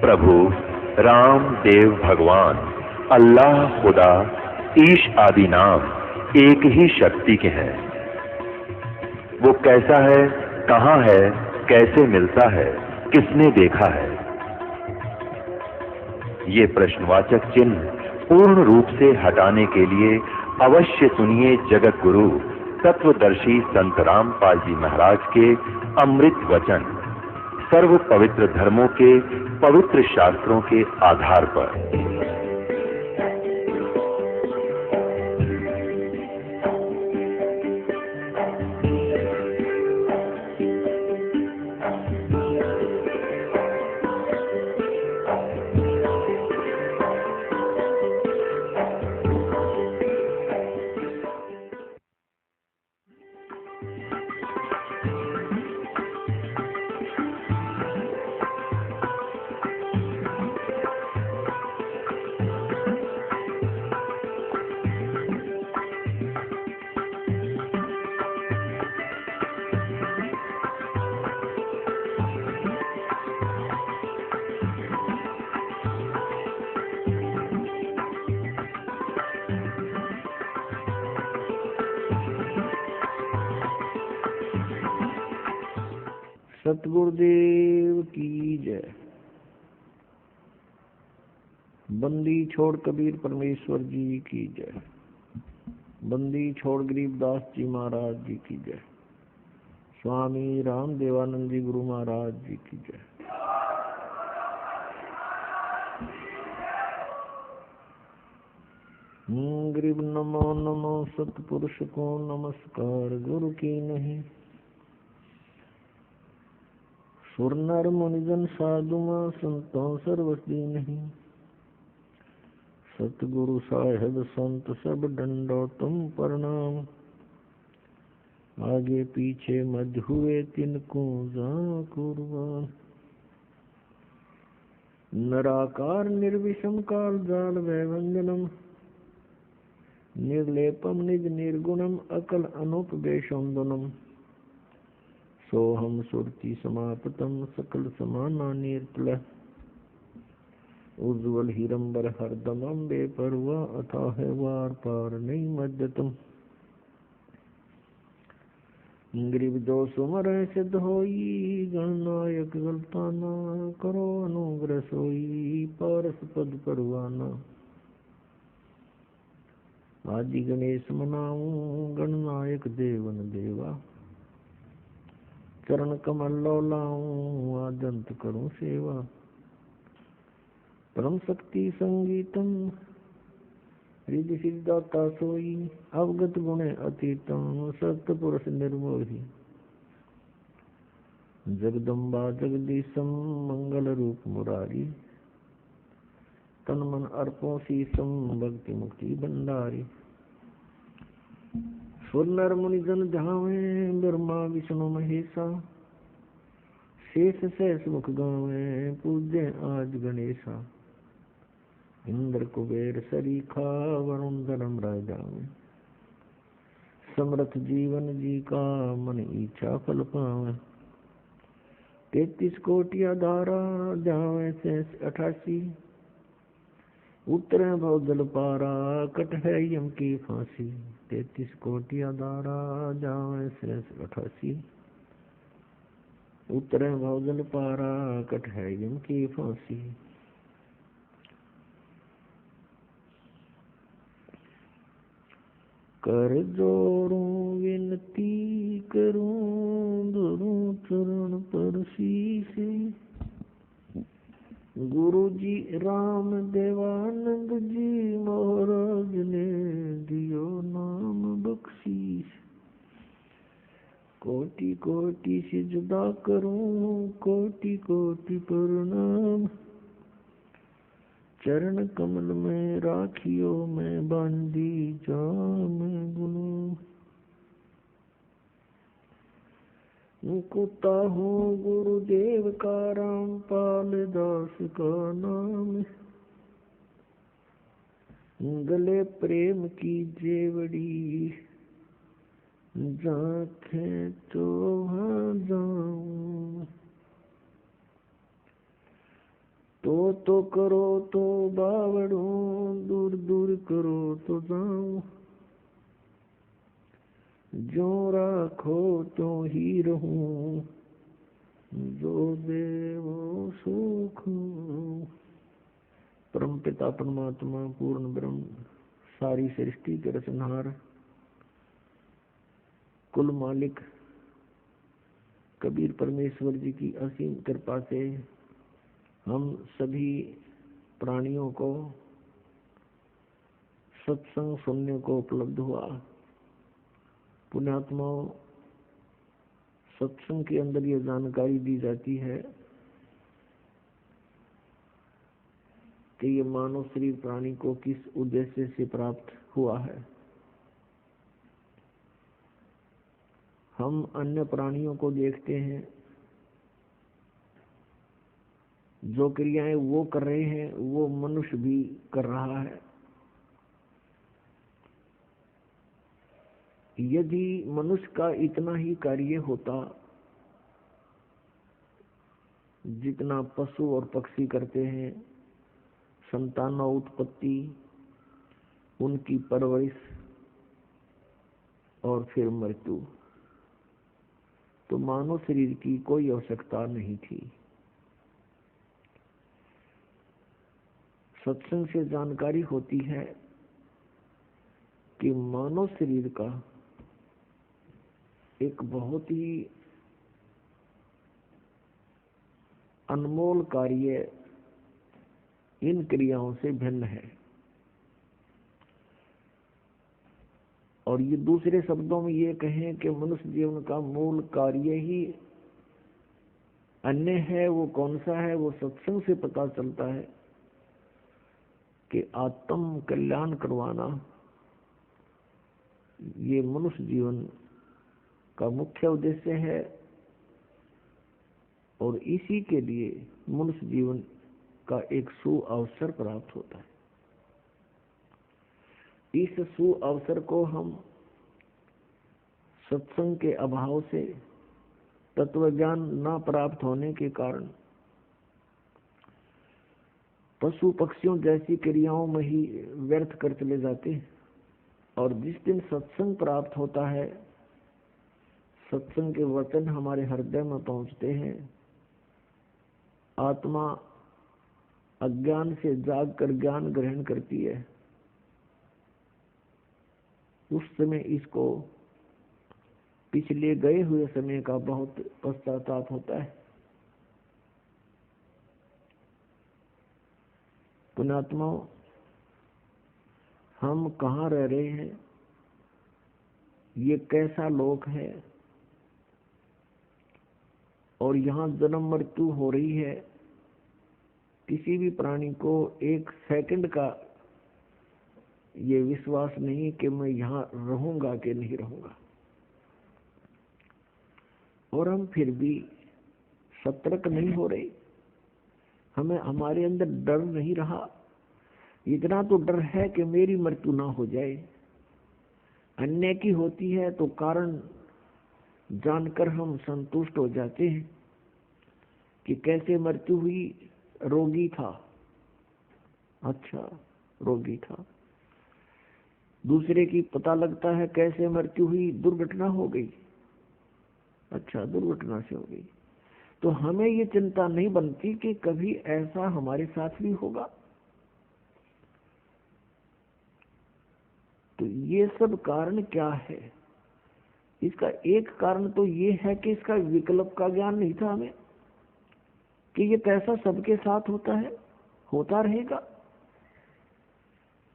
प्रभु राम देव भगवान अल्लाह खुदा ईश आदि नाम एक ही शक्ति के हैं। वो कैसा है, कहां है, कैसे मिलता है, किसने देखा है? ये प्रश्नवाचक चिन्ह पूर्ण रूप से हटाने के लिए अवश्य सुनिए जगत गुरु तत्वदर्शी संत रामपाल जी महाराज के अमृत वचन, सर्व पवित्र धर्मों के पवित्र शास्त्रों के आधार पर। सतगुरुदेव की जय। बंदी छोड़ कबीर परमेश्वर जी की जय। बंदी छोड़ गरीबदास जी महाराज जी की जय। स्वामी राम देवानंद जी गुरु महाराज जी की जय। गरीब नमो नमो सतपुरुष को नमस्कार, गुरु की नहीं सुर नर मुनिजन साधुमा संतों सर्वस्वी नहीं। सतगुरु साहेब संत सब डंडो तुम प्रणाम। आगे पीछे मध्य हुए तिनको जा कुर्बान। नराकार निर्विषम काल जाल वैवंजनम। निर्लेपम निज निर्गुणम अकल अनुपवेशोन्दनम। सोहम सुरति समापतम सकल समाना निर्तल। उज्ज्वल हिरंबर हरदमम बेपरवा अथाह वार पार नहीं मध्यतम। गरीब जो सुमर सिद्ध होई गणनायक गलताना। करो अनुग्रह सोई पारस पद परवाना। आदि गणेश मनाऊं गणनायक देवन देवा। चरण कमल लाऊं आदंत करूं सेवा। परम शक्ति संगीतम रिद्धि सिद्धाता सोई। अवगत गुणे अतीतम सत्पुरुष निर्मोही। जगदम्बा जगदीशम मंगल रूप मुरारी। तन मन अर्पो शीसम भक्ति मुक्ति भंडारी। सुर नर मुनि जन ध्यावे ब्रह्मा विष्णु महेशा। शेष सहस मुख गावे पूज्य आज गणेशा। इंद्र कुबेर सरीखा वरुण धर्म राजावे। समर्थ जीवन जी का मन इच्छा फल पावे। 33 कोटि धारा जावे शेष 88। उतरे भवजल पारा कट है यम की फांसी। 33 कोटि धारा जावे शेष 88। उतरे भवजल पारा कट है यम की फांसी। कर जोड़ूं विनती करूं धरूं चरण पर शीश। गुरु जी राम देवानंद जी महाराज ने दियो नाम बख्शीश। कोटि कोटि सिजदा करूं कोटि कोटि प्रणाम। चरण कमल में राखियो मैं बांधी जाम गुलाम। कुत्ता हूँ गुरुदेव का रामपाल दास का नाम। गले प्रेम की जेवड़ी जाके तो वहाँ जाऊं। तो करो तो बावड़ो, दूर दूर करो तो जाऊं, जो राखो तो ही रहूं, जो देवो सुख। परम पिता परमात्मा पूर्ण ब्रह्म, सारी सृष्टि के रचनहार, कुल मालिक कबीर परमेश्वर जी की असीम कृपा से हम सभी प्राणियों को सत्संग सुनने को उपलब्ध हुआ। पुण्यात्माओं, सत्संग के अंदर ये जानकारी दी जाती है कि ये मानव शरीर प्राणी को किस उद्देश्य से प्राप्त हुआ है। हम अन्य प्राणियों को देखते हैं, जो क्रियाएं वो कर रहे हैं वो मनुष्य भी कर रहा है। यदि मनुष्य का इतना ही कार्य होता जितना पशु और पक्षी करते हैं, संतान उत्पत्ति, उनकी परवरिश और फिर मृत्यु, तो मानव शरीर की कोई आवश्यकता नहीं थी। सत्संग से जानकारी होती है कि मानव शरीर का एक बहुत ही अनमोल कार्य इन क्रियाओं से भिन्न है। और ये दूसरे शब्दों में ये कहें कि मनुष्य जीवन का मूल कार्य ही अन्य है। वो कौन सा है? वो सत्संग से पता चलता है कि आत्म कल्याण करवाना ये मनुष्य जीवन का मुख्य उद्देश्य है, और इसी के लिए मनुष्य जीवन का एक सुअवसर प्राप्त होता है। इस सुअवसर को हम सत्संग के अभाव से, तत्व ज्ञान न प्राप्त होने के कारण पशु पक्षियों जैसी क्रियाओं में ही व्यर्थ कर चले जाते हैं। और जिस दिन सत्संग प्राप्त होता है, सत्संग के वचन हमारे हृदय में पहुंचते हैं, आत्मा अज्ञान से जाग कर ज्ञान ग्रहण करती है, उस समय इसको पिछले गए हुए समय का बहुत पश्चाताप होता है। पुण्यात्माओं, हम कहाँ रह रहे हैं, ये कैसा लोक है, और यहाँ जन्म मृत्यु हो रही है। किसी भी प्राणी को एक सेकंड का ये विश्वास नहीं कि मैं यहाँ रहूंगा कि नहीं रहूंगा, और हम फिर भी सतर्क नहीं हो रहे। हमें हमारे अंदर डर नहीं रहा। इतना तो डर है कि मेरी मृत्यु ना हो जाए। अन्य की होती है तो कारण जानकर हम संतुष्ट हो जाते हैं कि कैसे मृत्यु हुई, रोगी था, अच्छा रोगी था। दूसरे की पता लगता है कैसे मृत्यु हुई, दुर्घटना हो गई, अच्छा दुर्घटना से हो गई। तो हमें ये चिंता नहीं बनती कि कभी ऐसा हमारे साथ भी होगा। तो ये सब कारण क्या है? इसका एक कारण तो ये है कि इसका विकल्प का ज्ञान नहीं था हमें, कि ये कैसा सबके साथ होता है, होता रहेगा।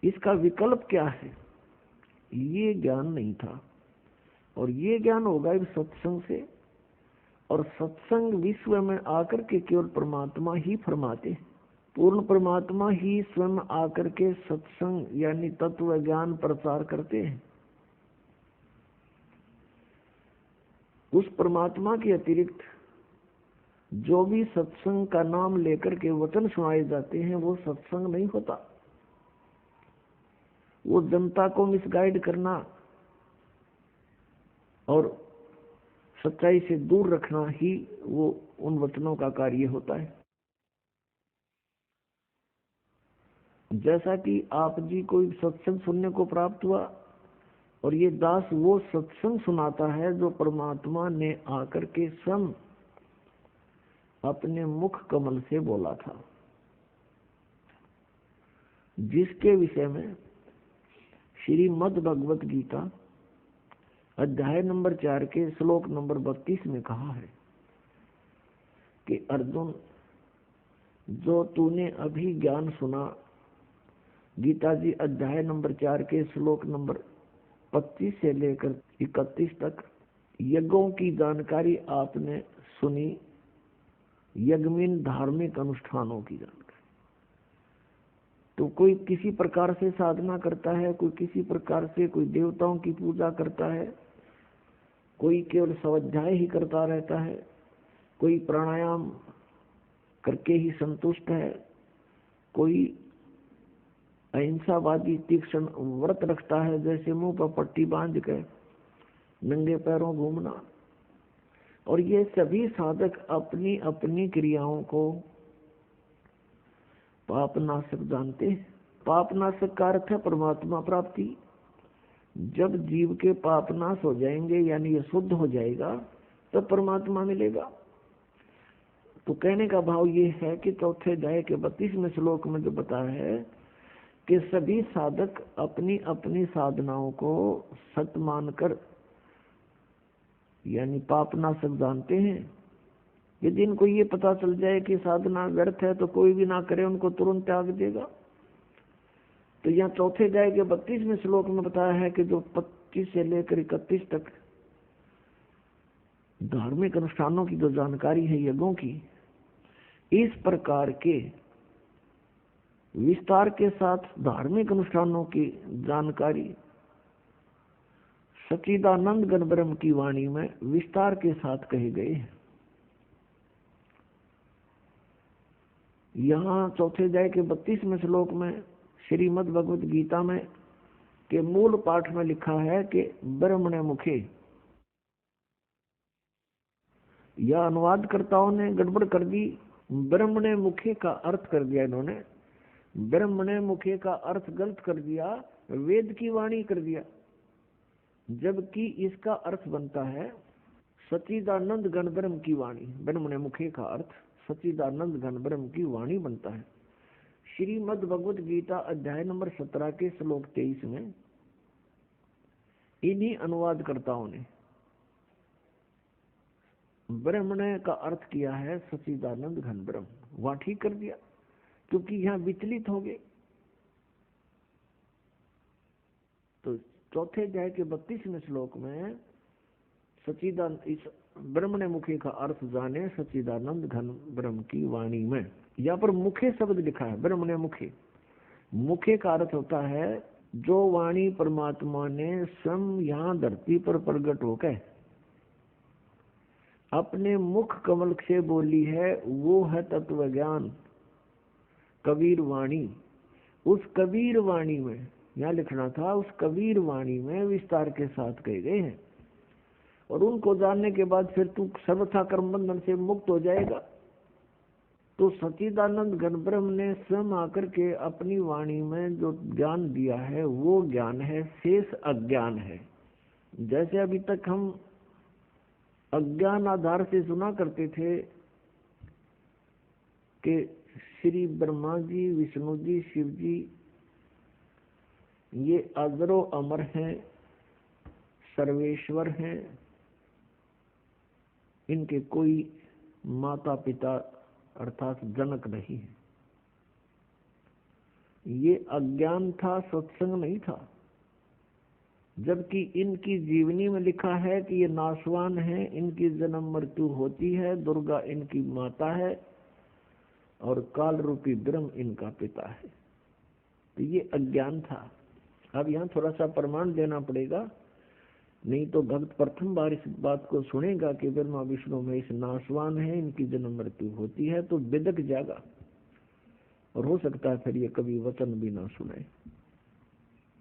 इसका विकल्प क्या है, ये ज्ञान नहीं था। और ये ज्ञान होगा इस सत्संग से। और सत्संग विश्व में आकर के केवल परमात्मा ही फरमाते हैं। पूर्ण परमात्मा ही स्वयं आकर के सत्संग यानी तत्व ज्ञान प्रचार करते हैं। उस परमात्मा के अतिरिक्त जो भी सत्संग का नाम लेकर के वचन सुनाए जाते हैं वो सत्संग नहीं होता। वो जनता को मिसगाइड करना और सच्चाई से दूर रखना ही वो उन वचनों का कार्य होता है। जैसा कि आप जी कोई सत्संग सुनने को प्राप्त हुआ, और ये दास वो सत्संग सुनाता है जो परमात्मा ने आकर के स्वयं अपने मुख कमल से बोला था, जिसके विषय में श्रीमद् भगवत गीता अध्याय नंबर 4 के श्लोक नंबर 32 में कहा है कि अर्जुन, जो तूने अभी ज्ञान सुना, गीता जी अध्याय नंबर 4 के श्लोक नंबर 25 से लेकर 31 तक यज्ञों की जानकारी आपने सुनी, यज्ञमीन धार्मिक अनुष्ठानों की जानकारी। तो कोई किसी प्रकार से साधना करता है, कोई किसी प्रकार से कोई देवताओं की पूजा करता है, कोई केवल स्वाध्याय ही करता रहता है, कोई प्राणायाम करके ही संतुष्ट है, कोई अहिंसावादी तीक्ष्ण व्रत रखता है, जैसे मुंह पर पट्टी बांध के नंगे पैरों घूमना। और ये सभी साधक अपनी अपनी क्रियाओं को पापनाशक जानते हैं। पापनाशक का अर्थ है परमात्मा प्राप्ति। जब जीव के पापनाश हो जाएंगे, यानी ये शुद्ध हो जाएगा, तब तो परमात्मा मिलेगा। तो कहने का भाव ये है कि चौथे अध्याय के 32वें श्लोक में जो बताया है कि सभी साधक अपनी अपनी साधनाओं को सत्य मानकर यानी पापनाशक जानते हैं। यदि इनको ये पता चल जाए कि साधना व्यर्थ है तो कोई भी ना करे, उनको तुरंत त्याग देगा। तो यहाँ चौथे अध्याय के 32वें श्लोक में बताया है कि जो 25 से लेकर 31 तक धार्मिक अनुष्ठानों की जो जानकारी है, यज्ञों की, इस प्रकार के विस्तार के साथ धार्मिक अनुष्ठानों की जानकारी सच्चिदानंद घन ब्रह्म की वाणी में विस्तार के साथ कहे गए हैं। यहाँ चौथे अध्याय के 32वें श्लोक में श्रीमद् भगवत गीता में के मूल पाठ में लिखा है कि ब्रह्मणे मुखे। यह अनुवादकर्ताओं ने गड़बड़ कर दी, ब्रह्मणे मुखे का अर्थ कर दिया इन्होंने। ब्रह्मणे मुखे का अर्थ गलत कर दिया, वेद की वाणी कर दिया, जबकि इसका अर्थ बनता है सच्चिदानंद घन ब्रह्म की वाणी। ब्रह्मणे मुखे का अर्थ सच्चिदानंद घन ब्रह्म की वाणी बनता है। श्रीमद् भगवत गीता अध्याय नंबर 17 के श्लोक 23 में इन्हीं अनुवादकर्ताओं ने ब्रह्मणे का अर्थ किया है सच्चिदानंद घन ब्रह्म। वहां ठीक कर दिया, क्योंकि यहाँ विचलित हो गए। तो चौथे अध्याय के 32वें श्लोक में सच्चिदानंद, इस ब्रह्मणे मुखे का अर्थ जाने सच्चिदानंद घन ब्रह्म की वाणी में। यहाँ पर मुखे शब्द लिखा है, ब्रह्मणे मुखे। मुखे का अर्थ होता है जो वाणी परमात्मा ने स्वयं यहाँ धरती पर प्रकट होकर अपने मुख कमल से बोली है, वो है तत्व ज्ञान कबीर वाणी। उस कबीर वाणी में, यहाँ लिखना था, उस कबीर वाणी में विस्तार के साथ कहे गए हैं। और उनको जानने के बाद फिर तू सर्वथा कर्म बंधन से मुक्त हो जाएगा। तो सच्चिदानंद घन ब्रह्म ने स्वयं आकर के अपनी वाणी में जो ज्ञान दिया है, वो ज्ञान है, शेष अज्ञान है। जैसे अभी तक हम अज्ञान आधार से सुना करते थे कि श्री ब्रह्मा जी, विष्णु जी, शिव जी ये अजरो अमर हैं, सर्वेश्वर हैं, इनके कोई माता पिता अर्थात जनक नहीं है। ये अज्ञान था, सत्संग नहीं था। जबकि इनकी जीवनी में लिखा है कि ये नाशवान है, इनकी जन्म मृत्यु होती है, दुर्गा इनकी माता है और काल रूपी ब्रह्म इनका पिता है। तो ये अज्ञान था। अब यहाँ थोड़ा सा प्रमाण देना पड़ेगा, नहीं तो भक्त प्रथम बार इस बात को सुनेगा कि ब्रह्मा विष्णु में इस नाशवान है, इनकी जन्म मृत्यु होती है, तो बिदक जाएगा और हो सकता है फिर ये कभी वचन भी ना सुने।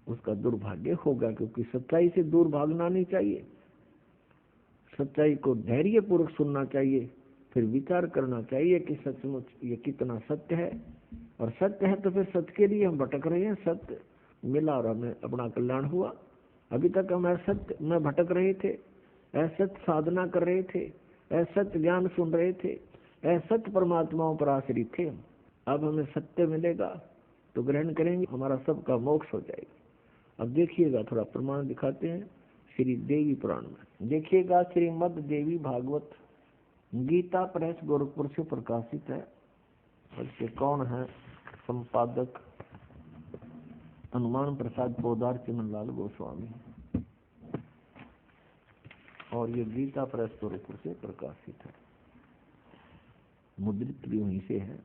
उसका दुर्भाग्य होगा, क्योंकि सच्चाई से दूर भागना नहीं चाहिए। सच्चाई को धैर्य पूर्वक सुनना चाहिए, फिर विचार करना चाहिए कि सचमुच ये कितना सत्य है और सत्य है तो फिर सत्य के लिए हम भटक रहे हैं। सत्य मिला और हमें अपना कल्याण हुआ। अभी तक हम असत्य में भटक रहे थे, असत्य साधना कर रहे थे, असत्य ज्ञान सुन रहे थे, असत्य परमात्माओं पर आश्रित थे। अब हमें सत्य मिलेगा तो ग्रहण करेंगे, हमारा सबका मोक्ष हो जाएगा। अब देखिएगा, थोड़ा प्रमाण दिखाते हैं श्री देवी पुराण में। देखिएगा, श्रीमद देवी भागवत गीता प्रेस गोरखपुर से प्रकाशित है। इसके कौन है संपादक? हनुमान प्रसाद पोदार चिमनलाल गोस्वामी। और ये गीता प्रेस गोरखपुर से प्रकाशित है, मुद्रित भी वहीं से है।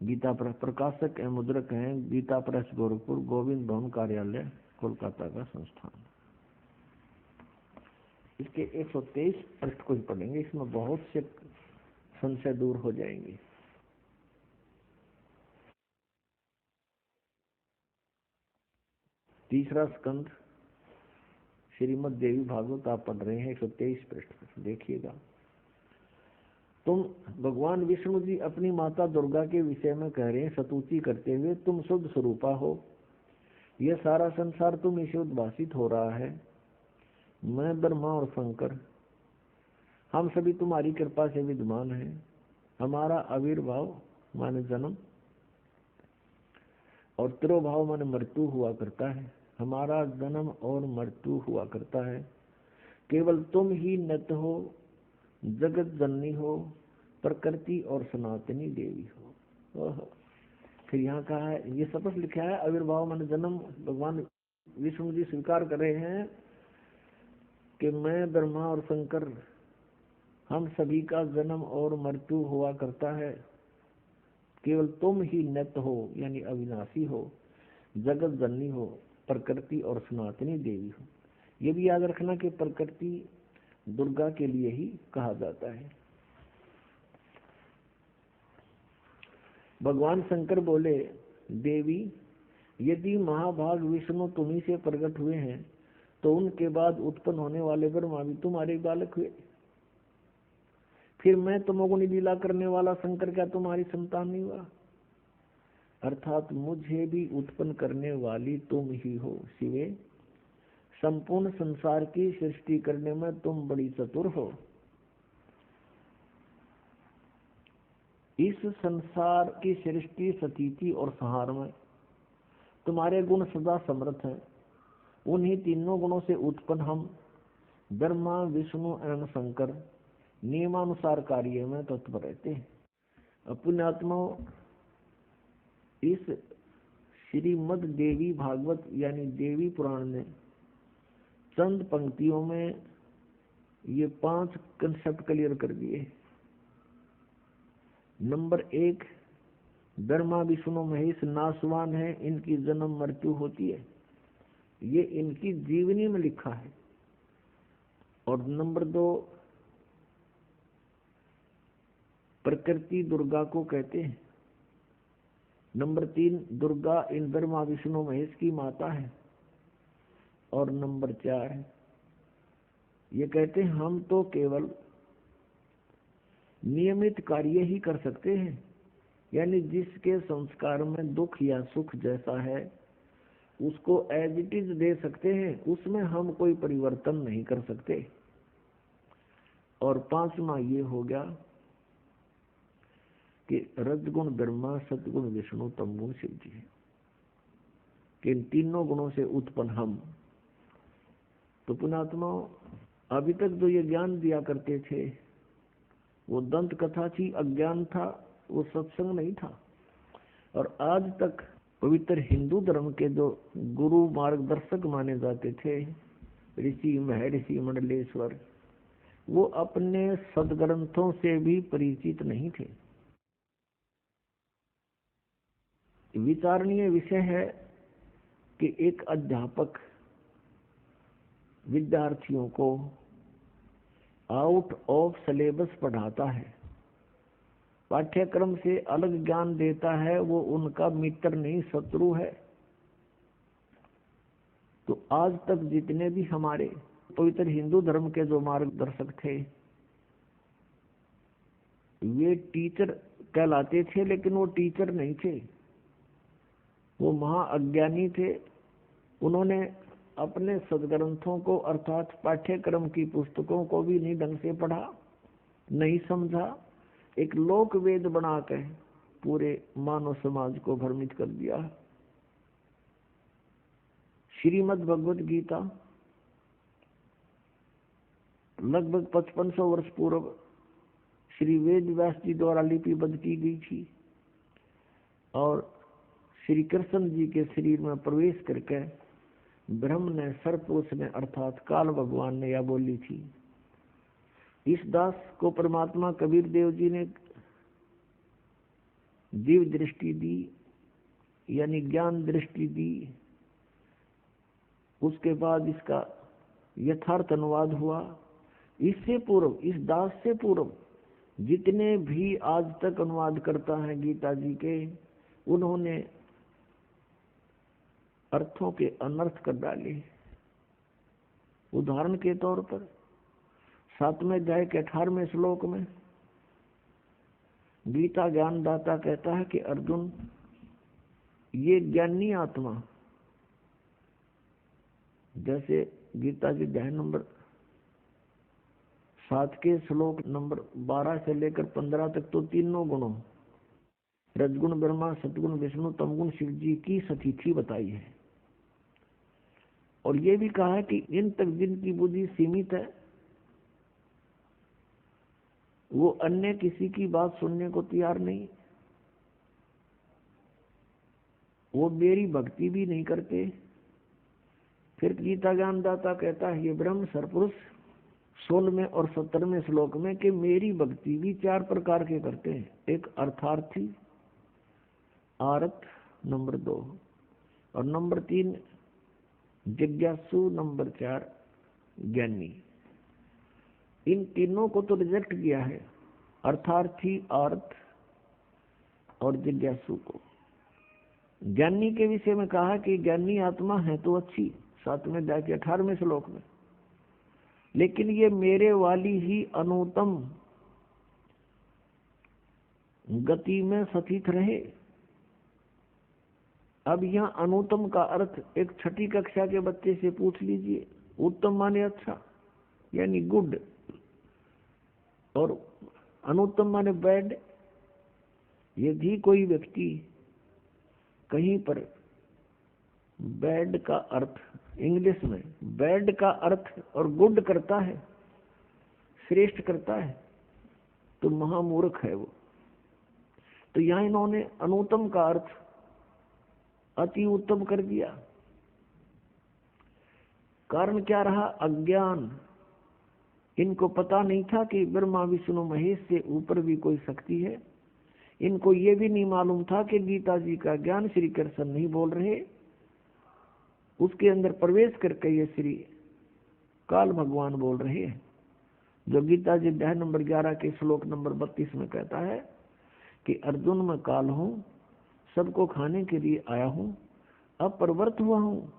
गीता प्रेस प्रकाशक एवं मुद्रक हैं गीता प्रेस गोरखपुर, गोविंद भवन कार्यालय, कोलकाता का संस्थान। इसके 123 पृष्ठ को ही पढ़ेंगे, इसमें बहुत से संशय दूर हो जाएंगे। तीसरा स्कंद श्रीमद देवी भागवत आप पढ़ रहे हैं, 123 पृष्ठ पर देखिएगा। तुम भगवान विष्णु जी अपनी माता दुर्गा के विषय में कह रहे हैं स्तुति करते हुए, तुम शुद्ध स्वरूपा हो, यह सारा संसार तुम इसे उद्भासित हो रहा है। मैं ब्रह्मा और शंकर हम सभी तुम्हारी कृपा से विद्यमान हैं। हमारा आविर्भाव माने जन्म और तिरोभाव माने मृत्यु हुआ करता है। हमारा जन्म और मृत्यु हुआ करता है। केवल तुम ही नित्य हो, जगत जननी हो, प्रकृति और सनातनी देवी हो। फिर यहाँ कहा है, ये शपथ लिखा है आविर्भाव माने जन्म। भगवान विष्णु जी स्वीकार कर रहे हैं कि मैं ब्रह्मा और शंकर हम सभी का जन्म और मृत्यु हुआ करता है। केवल तुम ही नित्य हो यानी अविनाशी हो, जगत जननी हो, प्रकृति और सनातनी देवी हो। ये भी याद रखना कि प्रकृति दुर्गा के लिए ही कहा जाता है। भगवान शंकर बोले, देवी यदि महाभाग विष्णु तुम्ही से प्रकट हुए हैं तो उनके बाद उत्पन्न होने वाले ब्रह्मा भी तुम्हारे बालक हुए। फिर मैं तमोगुणी लीला करने वाला शंकर क्या तुम्हारी संतान नहीं हुआ? अर्थात मुझे भी उत्पन्न करने वाली तुम ही हो शिवे। संपूर्ण संसार की सृष्टि करने में तुम बड़ी चतुर हो। इस संसार की सृष्टि, स्थिति और संहार में तुम्हारे गुण सदा समर्थ हैं। उन्हीं तीनों गुणों से उत्पन्न हम ब्रह्मा, विष्णु एवं शंकर नियमानुसार कार्य में तत्पर रहते हैं। पुण्यात्माओं, इस श्रीमद देवी भागवत यानी देवी पुराण ने चंद पंक्तियों में ये 5 कंसेप्ट क्लियर कर दिए। नंबर 1, ब्रह्मा विष्णु महेश नाशवान है, इनकी जन्म मृत्यु होती है, ये इनकी जीवनी में लिखा है। और नंबर 2, प्रकृति दुर्गा को कहते हैं। नंबर 3, दुर्गा इन ब्रह्मा विष्णु महेश की माता है। और नंबर 4, ये कहते हैं हम तो केवल नियमित कार्य ही कर सकते हैं, यानी जिसके संस्कार में दुख या सुख जैसा है उसको एज इट इज दे सकते हैं, उसमें हम कोई परिवर्तन नहीं कर सकते। और 5वां ये हो गया कि रजगुण ब्रह्मा, सतगुण विष्णु, तमगुण शिव जी है, कि इन तीनों गुणों से उत्पन्न हम। तो पुण्यात्माओं, अभी तक जो ये ज्ञान दिया करते थे वो दंत कथा थी, अज्ञान था, वो सत्संग नहीं था। और आज तक पवित्र हिंदू धर्म के जो गुरु मार्गदर्शक माने जाते थे, ऋषि महर्षि मंडलेश्वर, वो अपने सदग्रंथों से भी परिचित नहीं थे। विचारणीय विषय है कि एक अध्यापक विद्यार्थियों को आउट ऑफ सिलेबस पढ़ाता है, पाठ्यक्रम से अलग ज्ञान देता है, वो उनका मित्र नहीं शत्रु है। तो आज तक जितने भी हमारे पवित्र हिंदू धर्म के जो मार्गदर्शक थे, वे टीचर कहलाते थे, लेकिन वो टीचर नहीं थे, वो महा अज्ञानी थे। उन्होंने अपने सदग्रंथों को अर्थात पाठ्यक्रम की पुस्तकों को भी नहीं ढंग से पढ़ा, नहीं समझा, एक लोक वेद बनाकर पूरे मानव समाज को भ्रमित कर दिया। श्रीमद् भगवद गीता लगभग 5500 वर्ष पूर्व श्री वेद व्यास जी द्वारा लिपिबद्ध की गई थी और श्री कृष्ण जी के शरीर में प्रवेश करके ब्रह्म ने, सर्वपुरुष ने अर्थात काल भगवान ने यह बोली थी। इस दास को परमात्मा कबीर देव जी ने दिव्य दृष्टि दी, यानी ज्ञान दृष्टि दी। उसके बाद इसका यथार्थ अनुवाद हुआ। इससे पूर्व, इस दास से पूर्व जितने भी आज तक अनुवाद करता है गीता जी के, उन्होंने अर्थों के अनर्थ कर डाले। उदाहरण के तौर पर 7वें अध्याय के 18वें श्लोक में गीता ज्ञानदाता कहता है कि अर्जुन, ये ज्ञानी आत्मा, जैसे गीता जी अध्याय नंबर 7 के श्लोक नंबर 12 से लेकर 15 तक तो तीनों गुणों, रजगुण ब्रह्मा, सतगुण विष्णु, तमगुण शिव जी की स्थिति बताई है। और ये भी कहा है कि इन तक जिनकी बुद्धि सीमित है, वो अन्य किसी की बात सुनने को तैयार नहीं, वो मेरी भक्ति भी नहीं करते। फिर गीता ज्ञानदाता कहता है, ये ब्रह्म सर्वपुरुष 16वें और 17वें श्लोक में कि मेरी भक्ति भी 4 प्रकार के करते हैं। एक अर्थार्थी, आरत नंबर 2, और नंबर 3 जिज्ञासु, नंबर 4 ज्ञानी। इन तीनों को तो रिजेक्ट किया है, अर्थार्थी, आर्थ और जिज्ञासु को। ज्ञानी के विषय में कहा कि ज्ञानी आत्मा है तो अच्छी, 7वें अध्याय के 18वें श्लोक में, लेकिन ये मेरे वाली ही अनुत्तम गति में स्थित रहे। अब यहाँ अनुत्तम का अर्थ एक 6ठी कक्षा के बच्चे से पूछ लीजिए। उत्तम माने अच्छा, यानी गुड, और अनुत्तम माने बैड। यदि कोई व्यक्ति कहीं पर बैड का अर्थ, इंग्लिश में बैड का अर्थ और गुड करता है, श्रेष्ठ करता है, तो महामूर्ख है वो। तो यहाँ इन्होंने अनुत्तम का अर्थ अति उत्तम कर दिया। कारण क्या रहा? अज्ञान। इनको पता नहीं था कि ब्रह्मा विष्णु महेश से ऊपर भी कोई शक्ति है। इनको ये भी नहीं मालूम था कि गीता जी का ज्ञान श्री कृष्ण नहीं बोल रहे, उसके अंदर प्रवेश करके ये श्री काल भगवान बोल रहे हैं। जो गीता जी अध्याय नंबर 11 के श्लोक नंबर 32 में कहता है कि अर्जुन, मैं काल हूँ, सबको खाने के लिए आया हूँ, अब प्रवृत्त हुआ हूँ,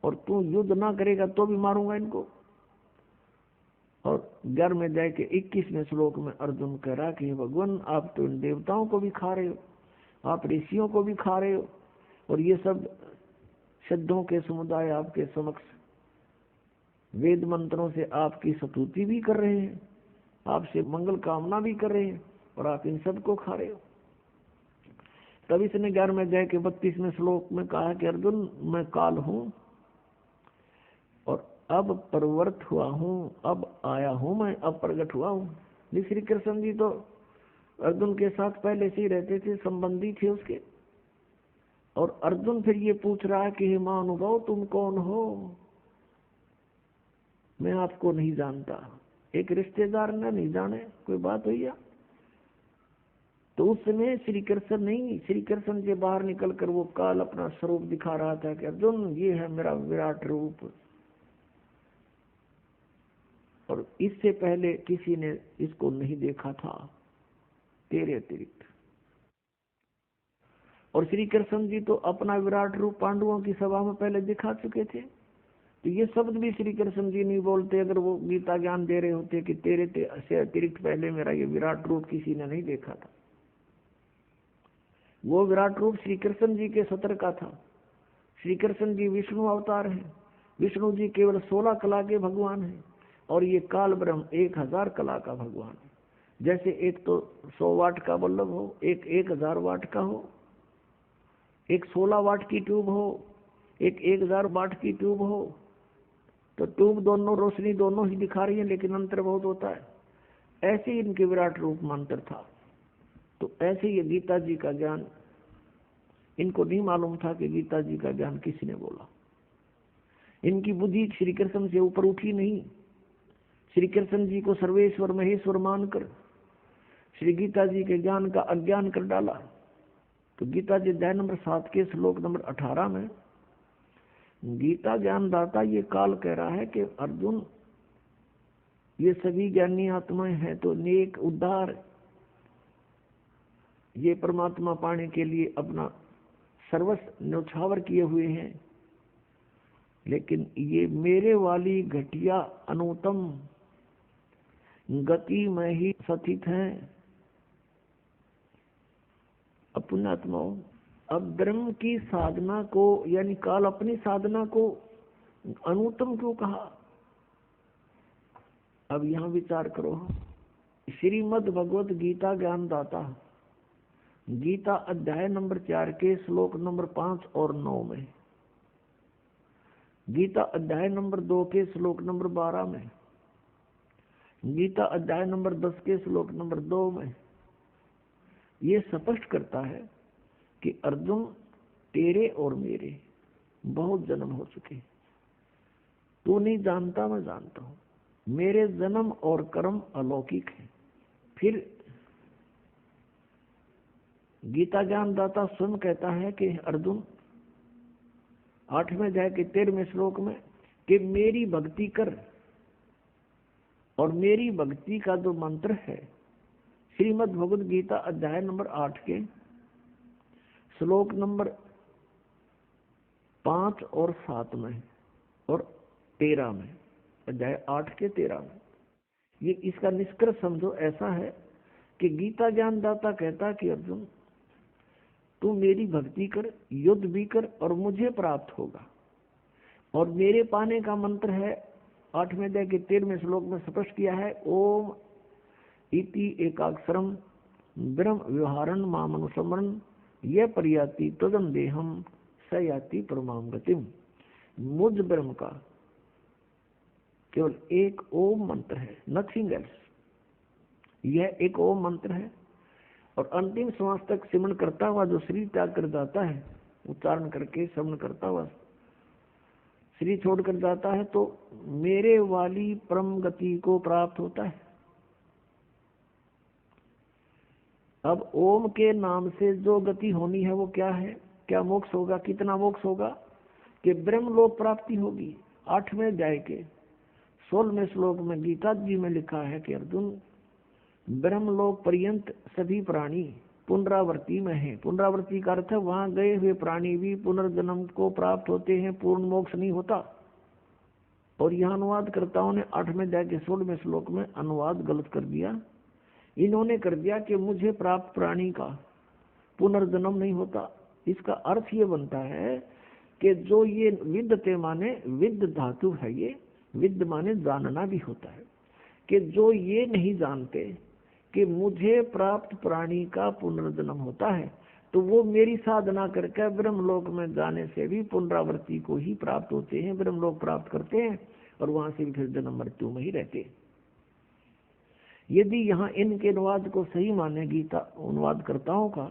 और तू युद्ध ना करेगा तो भी मारूंगा इनको। और 11वें अध्याय के 21वें श्लोक में अर्जुन कह रहा कि भगवान, आप तो इन देवताओं को भी खा रहे हो, आप ऋषियों को भी खा रहे हो, और ये सब सिद्धों के समुदाय आपके समक्ष वेद मंत्रों से आपकी स्तुति भी कर रहे हैं, आपसे मंगल कामना भी कर रहे हैं, और आप इन सब को खा रहे हो। तब इसने 11वें अध्याय के 32वें श्लोक में कहा कि अर्जुन, मैं काल हूँ और अब प्रवृत्त हुआ हूँ, अब आया हूँ, मैं अब प्रकट हुआ हूँ। श्री कृष्ण जी तो अर्जुन के साथ पहले से ही रहते थे, संबंधी थे उसके। और अर्जुन फिर ये पूछ रहा है कि हे महानुभाव, तुम कौन हो? मैं आपको नहीं जानता। एक रिश्तेदार ने नहीं जाने, कोई बात हुई है? तो उस समय श्री कृष्ण नहीं, श्री कृष्ण से बाहर निकलकर वो काल अपना स्वरूप दिखा रहा था कि अर्जुन, ये है मेरा विराट रूप। और इससे पहले किसी ने इसको नहीं देखा था तेरे अतिरिक्त। और श्री कृष्ण जी तो अपना विराट रूप पांडवों की सभा में पहले दिखा चुके थे। तो ये शब्द भी श्री कृष्ण जी नहीं बोलते अगर वो गीता ज्ञान दे रहे होते कि तेरे से अतिरिक्त पहले मेरा ये विराट रूप किसी ने नहीं देखा था। वो विराट रूप श्री कृष्ण जी के सत्र का था। श्री कृष्ण जी विष्णु अवतार हैं। विष्णु जी केवल 16 कला के भगवान हैं और ये काल ब्रह्म 1000 कला का भगवान है। जैसे एक तो 100 वाट का बल्ब हो, एक 1000 वाट का हो, एक 16 वाट की ट्यूब हो, एक 1000 वाट की ट्यूब हो, तो ट्यूब दोनों रोशनी दोनों ही दिखा रही है, लेकिन अंतर बहुत होता है। ऐसे ही इनके विराट रूप में अंतर था। तो ऐसे ये गीता जी का ज्ञान, इनको नहीं मालूम था कि गीता जी का ज्ञान किसने बोला। इनकी बुद्धि श्री कृष्ण से ऊपर उठी नहीं। श्री कृष्ण जी को सर्वेश्वर महेश्वर मानकर श्री गीता जी के ज्ञान का अज्ञान कर डाला। तो गीता जी अध्याय नंबर 7 के श्लोक नंबर 18 में गीता ज्ञानदाता ये काल कह रहा है कि अर्जुन, ये सभी ज्ञानी आत्माएं हैं तो नेक उद्धार, ये परमात्मा पाने के लिए अपना सर्वस्व न्यौछावर किए हुए हैं, लेकिन ये मेरे वाली घटिया अनुत्तम गति में ही स्थित हैं। अपने आत्माओं, अब ब्रह्म की साधना को यानी काल अपनी साधना को अनुत्तम क्यों कहा? अब यहां विचार करो। श्रीमद् भगवत गीता ज्ञानदाता गीता अध्याय नंबर 4 के श्लोक नंबर 5 और 9 में, गीता अध्याय नंबर 2 के श्लोक नंबर 12 में, गीता अध्याय नंबर 10 के श्लोक नंबर 2 में ये स्पष्ट करता है कि अर्जुन, तेरे और मेरे बहुत जन्म हो चुके। तू नहीं जानता, मैं जानता हूं। मेरे जन्म और कर्म अलौकिक है। फिर गीता ज्ञानदाता स्वयं कहता है कि अर्जुन 8वें अध्याय के 13वें श्लोक में कि मेरी भक्ति कर, और मेरी भक्ति का जो मंत्र है श्रीमद् भगवद गीता अध्याय नंबर 8 के श्लोक नंबर 5 और 7 में और 13 में, अध्याय 8 के 13 में, ये इसका निष्कर्ष समझो ऐसा है कि गीता ज्ञानदाता कहता कि अर्जुन, तू मेरी भक्ति कर, युद्ध भी कर और मुझे प्राप्त होगा। और मेरे पाने का मंत्र है 8वें अध्याय के 13वें श्लोक में स्पष्ट किया है, ओम इति एकाक्षरम ब्रह्म व्यवहारन मामनुसमरण यह परियाति तदम देहम सयाति परमाम गतिम। मुझ ब्रह्म का केवल एक ओम मंत्र है, नथिंग एल्स। यह एक ओम मंत्र है और अंतिम श्वास तक सिमरण करता हुआ जो शरीर त्याग कर जाता है, उच्चारण करके श्रवण करता हुआ शरीर छोड़ कर जाता है, तो मेरे वाली परम गति को प्राप्त होता है। अब ओम के नाम से जो गति होनी है वो क्या है? क्या मोक्ष होगा? कितना मोक्ष होगा? कि ब्रह्मलोक प्राप्ति होगी। 8वें अध्याय के 16वें श्लोक में गीता जी में लिखा है कि अर्जुन, ब्रह्मलोक पर्यंत सभी प्राणी पुनरावृत्ति में है। पुनरावृत्ति का अर्थ है वहां गए हुए प्राणी भी पुनर्जन्म को प्राप्त होते हैं, पूर्ण मोक्ष नहीं होता। और यह अनुवादकर्ताओं ने 8वें अध्याय के 16वें श्लोक में अनुवाद गलत कर दिया। इन्होंने कर दिया कि मुझे प्राप्त प्राणी का पुनर्जन्म नहीं होता। इसका अर्थ ये बनता है कि जो ये विद्यते माने विद्य धातु है, ये विद्य माने जानना भी होता है, कि जो ये नहीं जानते कि मुझे प्राप्त प्राणी का पुनर्जन्म होता है, तो वो मेरी साधना करके ब्रह्मलोक में जाने से भी पुनरावृत्ति को ही प्राप्त होते हैं, ब्रह्मलोक प्राप्त करते हैं और वहां से भी फिर जन्म मृत्यु में ही रहते हैं। यदि यहाँ इनके अनुवाद को सही माने गीता अनुवादकर्ताओं का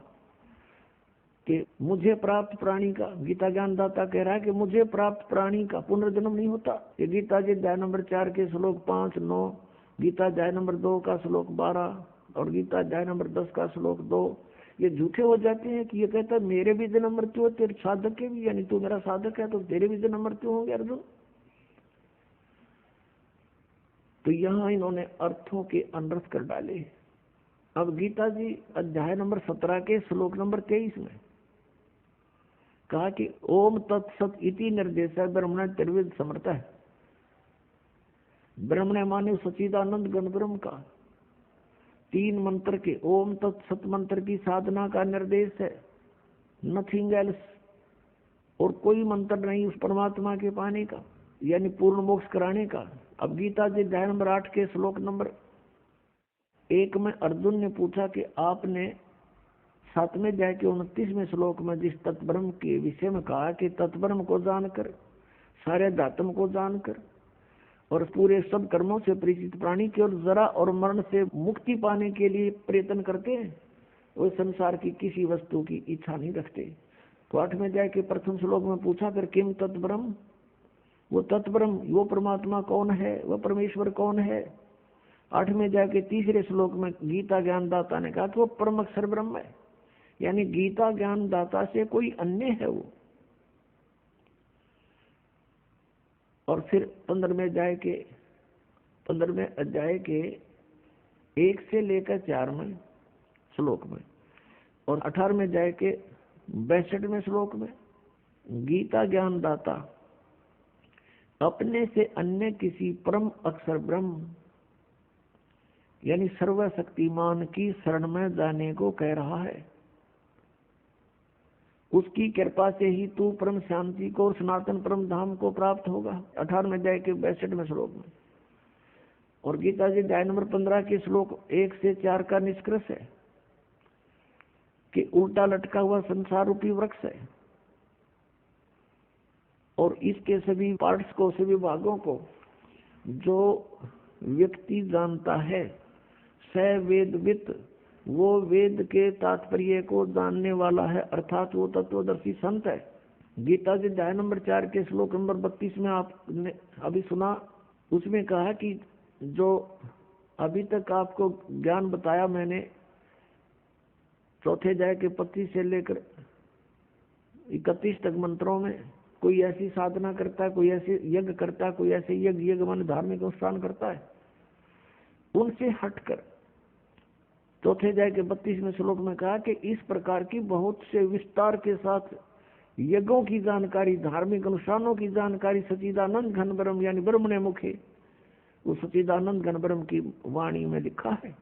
कि मुझे प्राप्त प्राणी का, गीता ज्ञानदाता कह रहा है कि मुझे प्राप्त प्राणी का पुनर्जन्म नहीं होता। ये गीता जी अध्याय नंबर 4 के श्लोक 5, 9, गीता अध्याय नंबर 2 का श्लोक 12 और गीता अध्याय नंबर 10 का श्लोक 2 ये झूठे हो जाते हैं कि ये कहता है मेरे भी जन्म मृत्यु हो, तेरे साधक के भी, यानी तू मेरा साधक है तो तेरे भी जन्म मृत्यु होंगे अर्जुन। तो यहाँ इन्होंने अर्थों के अनर्थ कर डाले। अब गीता जी अध्याय नंबर 17 के श्लोक नंबर 23 में कहा कि ओम तत्सत इति निर्देश है ब्रह्मण त्रिविध समर्थ है। ब्रह्मण माने सच्चिदानंद गण ब्रह्म का 3 मंत्र के ओम तत्सत मंत्र की साधना का निर्देश है। नथिंग एल्स, और कोई मंत्र नहीं उस परमात्मा के पाने का, यानी पूर्ण मोक्ष कराने का। अब गीता जी अध्याय नंबर 8 के श्लोक नंबर 1 में अर्जुन ने पूछा कि आपने 7वें अध्याय के 29वें श्लोक में जिस तत्ब्रह्म के विषय में कहा कि तत्ब्रह्म को जानकर, सारे धातम को जानकर और पूरे सब कर्मों से परिचित प्राणी केवल जरा और मरण से मुक्ति पाने के लिए प्रयत्न करते हैं, वो संसार की किसी वस्तु की इच्छा नहीं रखते। तो 8वें अध्याय के प्रथम श्लोक में पूछा कर किम तत्ब्रह्म, वो तत्ब्रह्म, वो परमात्मा कौन है, वह परमेश्वर कौन है। 8वें अध्याय के तीसरे श्लोक में गीता ज्ञानदाता ने कहा कि वो परम अक्षर ब्रह्म है, यानी गीता ज्ञानदाता से कोई अन्य है वो। और फिर 15वें अध्याय के 1 से लेकर 4 में श्लोक में और 18वें अध्याय के 62वें श्लोक में गीता ज्ञानदाता अपने से अन्य किसी परम अक्षर ब्रह्म यानी सर्वशक्तिमान की शरण में जाने को कह रहा है। उसकी कृपा से ही तू परम शांति को और सनातन परम धाम को प्राप्त होगा। 18वें अध्याय के 62वें श्लोक में। और गीता जी अध्याय नंबर 15 के श्लोक 1 से 4 का निष्कर्ष है कि उल्टा लटका हुआ संसार रूपी वृक्ष है और इसके सभी पार्ट्स को, सभी भागों को जो व्यक्ति जानता है, स वेदवित, वो वेद के तात्पर्य को जानने वाला है, अर्थात वो तत्वदर्शी संत है। गीता जी अध्याय नंबर 4 के श्लोक नंबर 32 में आपने अभी सुना, उसमें कहा कि जो अभी तक आपको ज्ञान बताया मैंने, चौथे अध्याय के 25 से लेकर 31 तक मंत्रों में, कोई ऐसी साधना करता है, कोई ऐसे यज्ञ करता है, कोई ऐसे यज्ञ मान धार्मिक अनुष्ठान करता है, उनसे हटकर चौथे अध्याय के 32वें श्लोक में कहा कि इस प्रकार की बहुत से विस्तार के साथ यज्ञों की जानकारी, धार्मिक अनुष्ठानों की जानकारी सच्चिदानंद घन ब्रह्म यानी ब्रह्म ने मुखे, वो सच्चिदानंद घन ब्रह्म की वाणी में लिखा है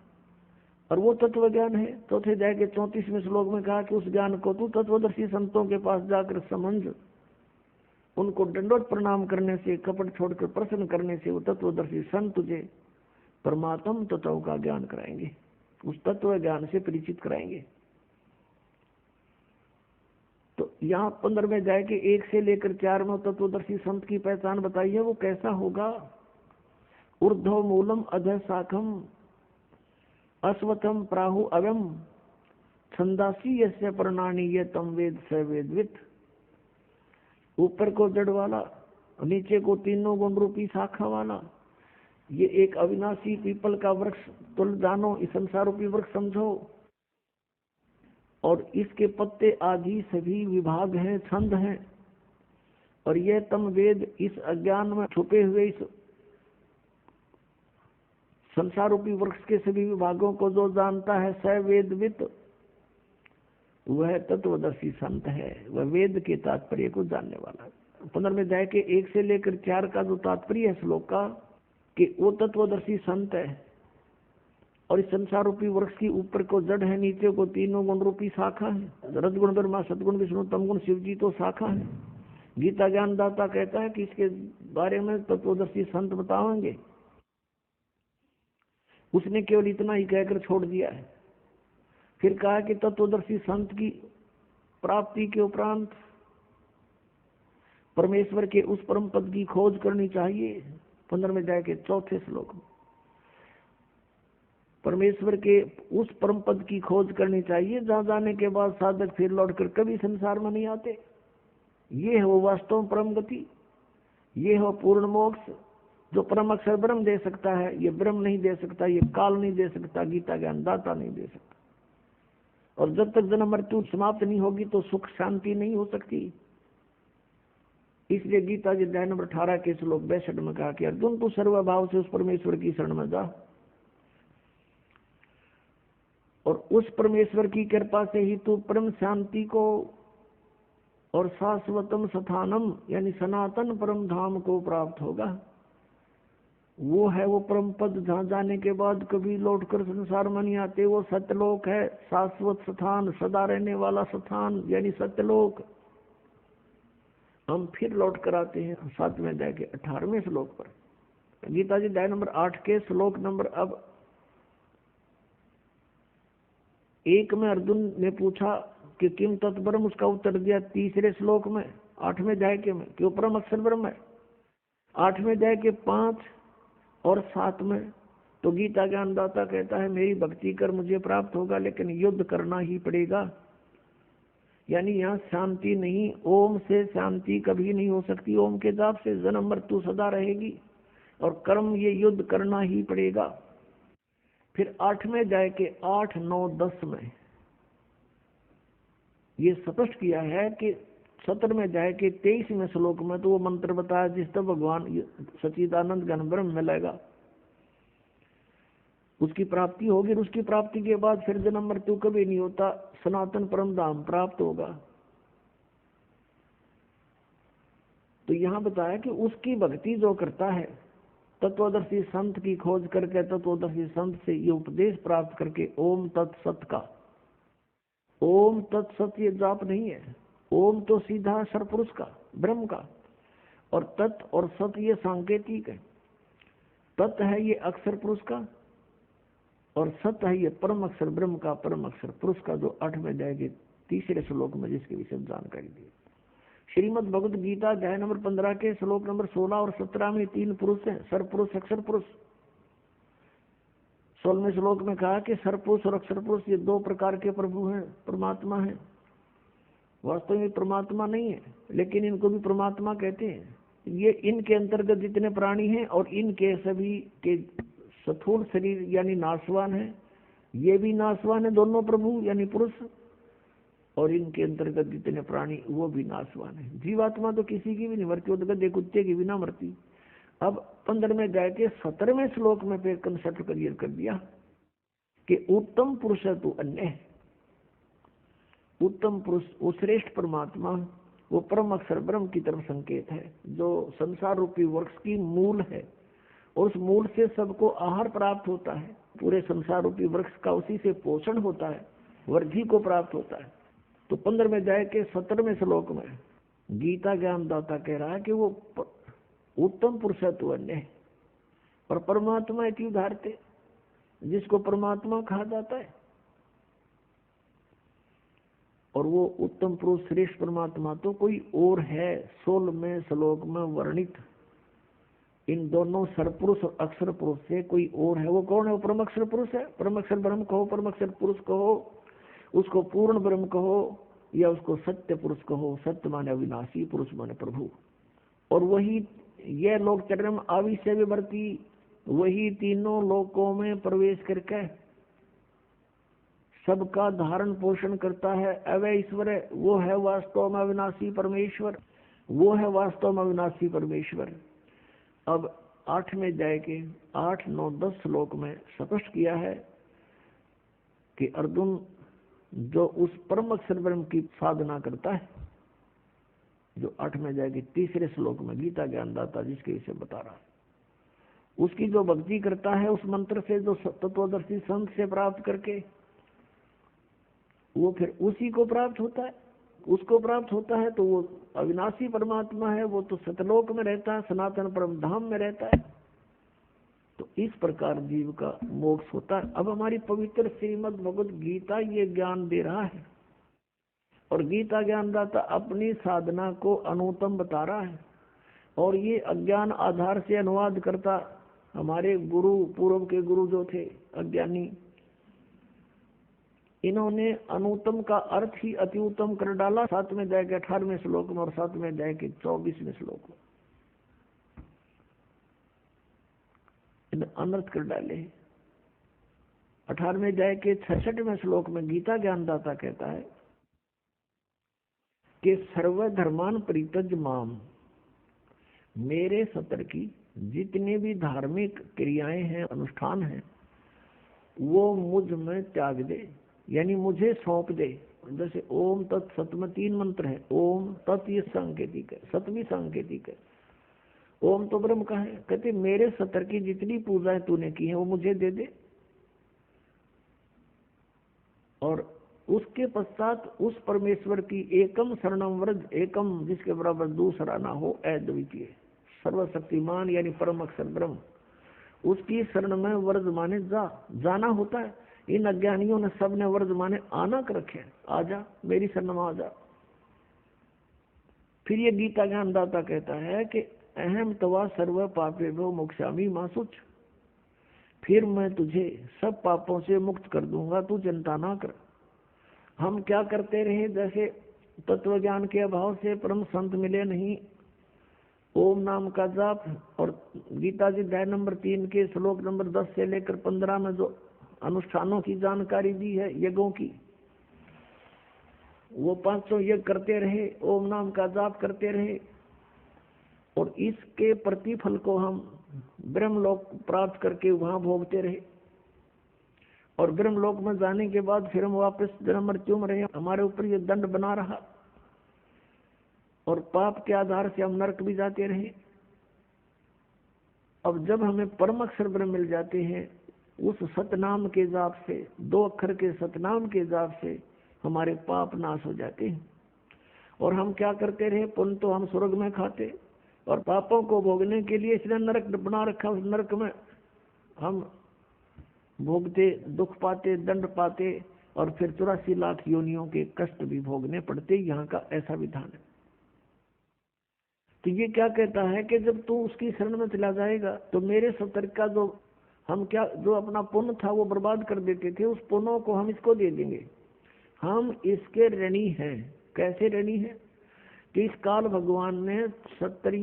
और वो तत्व ज्ञान है। चौथे अध्याय के 34वें श्लोक में कहा कि उस ज्ञान को तू तत्वदर्शी संतों के पास जाकर समझ, उनको दंडोत प्रणाम करने से, कपट छोड़कर प्रसन्न करने से वो तत्वदर्शी संत तुझे परमात्म तत्व का ज्ञान कराएंगे, उस तत्व ज्ञान से परिचित कराएंगे। तो यहाँ 15वें अध्याय के 1 से लेकर 4 में तत्वदर्शी संत की पहचान बताई है। वो कैसा होगा? ऊर्ध्व मूलम अधः शाखम अश्वत्थम प्राहु अवम छंदासी यस्य प्रणानी ये तम वेद स वेदवित। ऊपर को जड़ वाला, नीचे को तीनों गुण रूपी शाखा वाला, ये एक अविनाशी पीपल का वृक्ष तुल जानो, इस संसार रूपी वृक्ष समझो, और इसके पत्ते आदि सभी विभाग हैं, छंद हैं, और यह तम वेद इस अज्ञान में छुपे हुए इस संसार रूपी वृक्ष के सभी विभागों को जो जानता है, स वेदवित, वह तत्वदर्शी संत है, वह वेद के तात्पर्य को जानने वाला है। 15वें अध्याय के 1 से लेकर 4 का जो तात्पर्य है श्लोक का, कि वो तत्वदर्शी संत है और इस संसार रूपी वृक्ष की ऊपर को जड़ है, नीचे को तीनों गुण रूपी शाखा है। रजगुण ब्रह्मा, सदगुण विष्णु, तमगुण शिव जी तो शाखा है। गीता ज्ञानदाता कहता है कि इसके बारे में तत्वदर्शी संत बताएंगे। उसने केवल इतना ही कहकर छोड़ दिया है। फिर कहा कि तत्वदर्शी संत की प्राप्ति के उपरांत परमेश्वर के उस परम पद की खोज करनी चाहिए। 15वें अध्याय के 4थे श्लोक में परमेश्वर के उस परम पद की खोज करनी चाहिए जहां जाने के बाद साधक फिर लौटकर कभी संसार में नहीं आते। ये है वो वास्तव परम गति, ये है पूर्ण मोक्ष जो परम अक्षर ब्रह्म दे सकता है। ये ब्रह्म नहीं दे सकता, ये काल नहीं दे सकता, गीता ज्ञानदाता नहीं दे सकता। और जब तक जन्म मृत्यु समाप्त नहीं होगी तो सुख शांति नहीं हो सकती। इसलिए गीता जी अध्याय नंबर 18 के श्लोक 62 में कहा कि अर्जुन तू सर्वभाव से उस परमेश्वर की शरण में जा और उस परमेश्वर की कृपा से ही तू परम शांति को और शाश्वतम स्थानम यानी सनातन परम धाम को प्राप्त होगा। वो है वो परम पद जहाँ जाने के बाद कभी लौटकर संसार में नहीं आते। वो सत्यलोक है, शाश्वत स्थान, सदा रहने वाला स्थान, यानी सत्यलोक। हम फिर लौट कर आते हैं 7वें अध्याय के 18वें श्लोक पर। गीता जी अध्याय नंबर 8 के श्लोक नंबर अब 1 में अर्जुन ने पूछा कि किम तत्ब्रह्म, उसका उत्तर दिया 3रे श्लोक में 8वें अध्याय के में कि वो परम अक्षर ब्रह्म है। 8वें अध्याय के 5 और 7 में तो गीता ज्ञानदाता कहता है मेरी भक्ति कर मुझे प्राप्त होगा, लेकिन युद्ध करना ही पड़ेगा। यानी यहाँ शांति नहीं, ओम से शांति कभी नहीं हो सकती। ओम के जाप से जन्म मृत्यु सदा रहेगी, और कर्म ये युद्ध करना ही पड़ेगा। फिर 8वें अध्याय के 8, 9, 10 में ये स्पष्ट किया है कि 17वें अध्याय के 23वें श्लोक में तो वो मंत्र बताया जिस तरह भगवान सच्चिदानंद ज्ञान ब्रह्म मिलेगा, उसकी प्राप्ति होगी। उसकी प्राप्ति के बाद फिर जन्म मृत्यु कभी नहीं होता, सनातन परम धाम प्राप्त होगा। तो यहाँ बताया कि उसकी भक्ति जो करता है, तत्वदर्शी संत की खोज करके, तत्वदर्शी संत से ये उपदेश प्राप्त करके, ओम तत्सत का, ओम तत्सत ये जाप नहीं है। ओम तो सीधा सरपुरुष का, ब्रह्म का, और तत् और सत ये सांकेतिक है। तत् है ये अक्षर पुरुष का, और सत है ये परम अक्षर ब्रह्म का, परम अक्षर पुरुष का, जो 8वें अध्याय के 3रे श्लोक में जिसके विषय जानकारी दी। श्रीमद् भगवद गीता अध्याय नंबर 15 के श्लोक नंबर 16 और 17 में 3 पुरुष हैं, सरपुरुष अक्षर पुरुष। 16वें श्लोक में कहा कि सरपुरुष और अक्षर पुरुष ये 2 प्रकार के प्रभु हैं, परमात्मा हैं। वास्तव में परमात्मा नहीं है, लेकिन इनको भी परमात्मा कहते हैं। ये इनके अंतर्गत जितने प्राणी हैं और इनके सभी के स्थूल शरीर यानी नाशवान है, ये भी नाशवान है, दोनों प्रभु यानी पुरुष, और इनके अंतर्गत जितने प्राणी वो भी नाशवान है। जीवात्मा तो किसी की भी नहीं मरती, वो तो गधे कुत्ते की भी ना मरती। अब 15वें अध्याय के 17वें श्लोक में फिर कंसेप्ट क्लियर कर दिया कि उत्तम पुरुष है तू अन्य। उत्तम पुरुष वो श्रेष्ठ परमात्मा, वो परम अक्षर ब्रह्म की तरफ संकेत है, जो संसार रूपी वृक्ष की मूल है, और उस मूल से सबको आहार प्राप्त होता है। पूरे संसार रूपी वृक्ष का उसी से पोषण होता है, वृद्धि को प्राप्त होता है। तो 15वें अध्याय के 17वें श्लोक में गीता ज्ञानदाता कह रहा है कि वो उत्तम पुरुष है तो अन्य है, और परमात्मा इति उदाहरते, जिसको परमात्मा कहा जाता है। और वो उत्तम पुरुष श्रेष्ठ परमात्मा तो कोई और है। 16वें श्लोक में वर्णित इन दोनों सरपुरुष और अक्षर पुरुष से कोई और है। वो कौन है? वो परम अक्षर पुरुष है। परम अक्षर ब्रह्म कहो, परम अक्षर पुरुष कहो, उसको पूर्ण ब्रह्म कहो, या उसको सत्य पुरुष कहो। सत्य माने अविनाशी, पुरुष माने प्रभु। और वही यह लोक चरम आविष्य विवर्ती, वही तीनों लोकों में प्रवेश करके सबका धारण पोषण करता है। अवय ईश्वर है, वो है वास्तव में अविनाशी परमेश्वर, वो है वास्तव में अविनाशी परमेश्वर। अब 8वें अध्याय के 8, 9, 10 श्लोक में स्पष्ट किया है कि अर्जुन जो उस परम अक्षर ब्रह्म की साधना करता है, जो 8वें अध्याय के 3रे श्लोक में गीता ज्ञानदाता जिसके विषय बता रहा है, उसकी जो भक्ति करता है उस मंत्र से, जो तत्वदर्शी संत से प्राप्त करके, वो फिर उसी को प्राप्त होता है। उसको प्राप्त होता है तो वो अविनाशी परमात्मा है, वो तो सतलोक में रहता है, सनातन परम धाम में रहता है। तो इस प्रकार जीव का मोक्ष होता है। अब हमारी पवित्र श्रीमद् भगवद गीता ये ज्ञान दे रहा है, और गीता ज्ञानदाता अपनी साधना को अनुत्तम बता रहा है, और ये अज्ञान आधार से अनुवाद करता हमारे गुरु, पूर्व के गुरु जो थे अज्ञानी, इन्होंने अनुत्तम का अर्थ ही अति उत्तम कर डाला 7वें अध्याय के 18वें श्लोक में और 7वें अध्याय के 24वें श्लोक में अनर्थ कर डाले। 18वें अध्याय के 66वें श्लोक में गीता ज्ञानदाता कहता है कि सर्वधर्मान परित्यज माम, मेरे सतर की जितने भी धार्मिक क्रियाएं हैं, अनुष्ठान हैं, वो मुझ में त्याग दे, यानी मुझे सौंप दे। जैसे ओम तत् सत में 3 मंत्र है। ओम तत् ये सांकेतिक है, सत भी सांकेतिक है। ओम तो ब्रह्म का है। कहते मेरे सतर की जितनी पूजाएं तूने की है वो मुझे दे दे, और उसके पश्चात उस परमेश्वर की एकम शरणम व्रज, एकम जिसके बराबर दूसरा ना हो, अद्वितीय सर्वशक्तिमान यानी परम अक्षर ब्रह्म, उसकी शरण में व्रज माने जाना होता है। इन अज्ञानियों ने सबने व्रज माने आना कर रखे, आजा मेरी शरण में आजा। फिर ये गीता ज्ञानदाता कहता है कि अहम तवा सर्व पापे भो मोक्षामि मां शुच, फिर मैं तुझे सब पापों से मुक्त कर दूंगा, तू चिंता ना कर। हम क्या करते रहे, जैसे तत्व ज्ञान के अभाव से परम संत मिले नहीं, ओम नाम का जाप, और गीता जी अध्याय नंबर 3 के श्लोक नंबर 10 से लेकर 15 में जो अनुष्ठानों की जानकारी दी है यज्ञों की, वो 500 यज्ञ करते रहे, ओम नाम का जाप करते रहे, और इसके प्रतिफल को हम ब्रह्मलोक प्राप्त करके वहां भोगते रहे। और ब्रह्मलोक में जाने के बाद फिर हम वापस जन्म मृत्यु में रहे, हमारे ऊपर ये दंड बना रहा, और पाप के आधार से हम नरक भी जाते रहे। अब जब हमें परम अक्षर ब्रह्म मिल जाते हैं, उस सतनाम के जाप से, 2 अक्षर के सतनाम के जाप से हमारे पाप नाश हो जाते हैं। और हम क्या करते रहे, पुण्य तो हम स्वर्ग में खाते, और पापों को भोगने के लिए इसने नरक बना रखा, उस नरक में हम भोगते, दुख पाते, दंड पाते, और फिर 84 लाख योनियों के कष्ट भी भोगने पड़ते। यहाँ का ऐसा विधान है। तो ये क्या कहता है कि जब तू उसकी शरण में चला जाएगा तो मेरे सतर्क का जो हम क्या जो अपना पुण्य था वो बर्बाद कर देते थे, उस पुण्यों को हम इसको दे देंगे। हम इसके ऋणी हैं। कैसे ऋणी हैं कि इस काल भगवान ने 70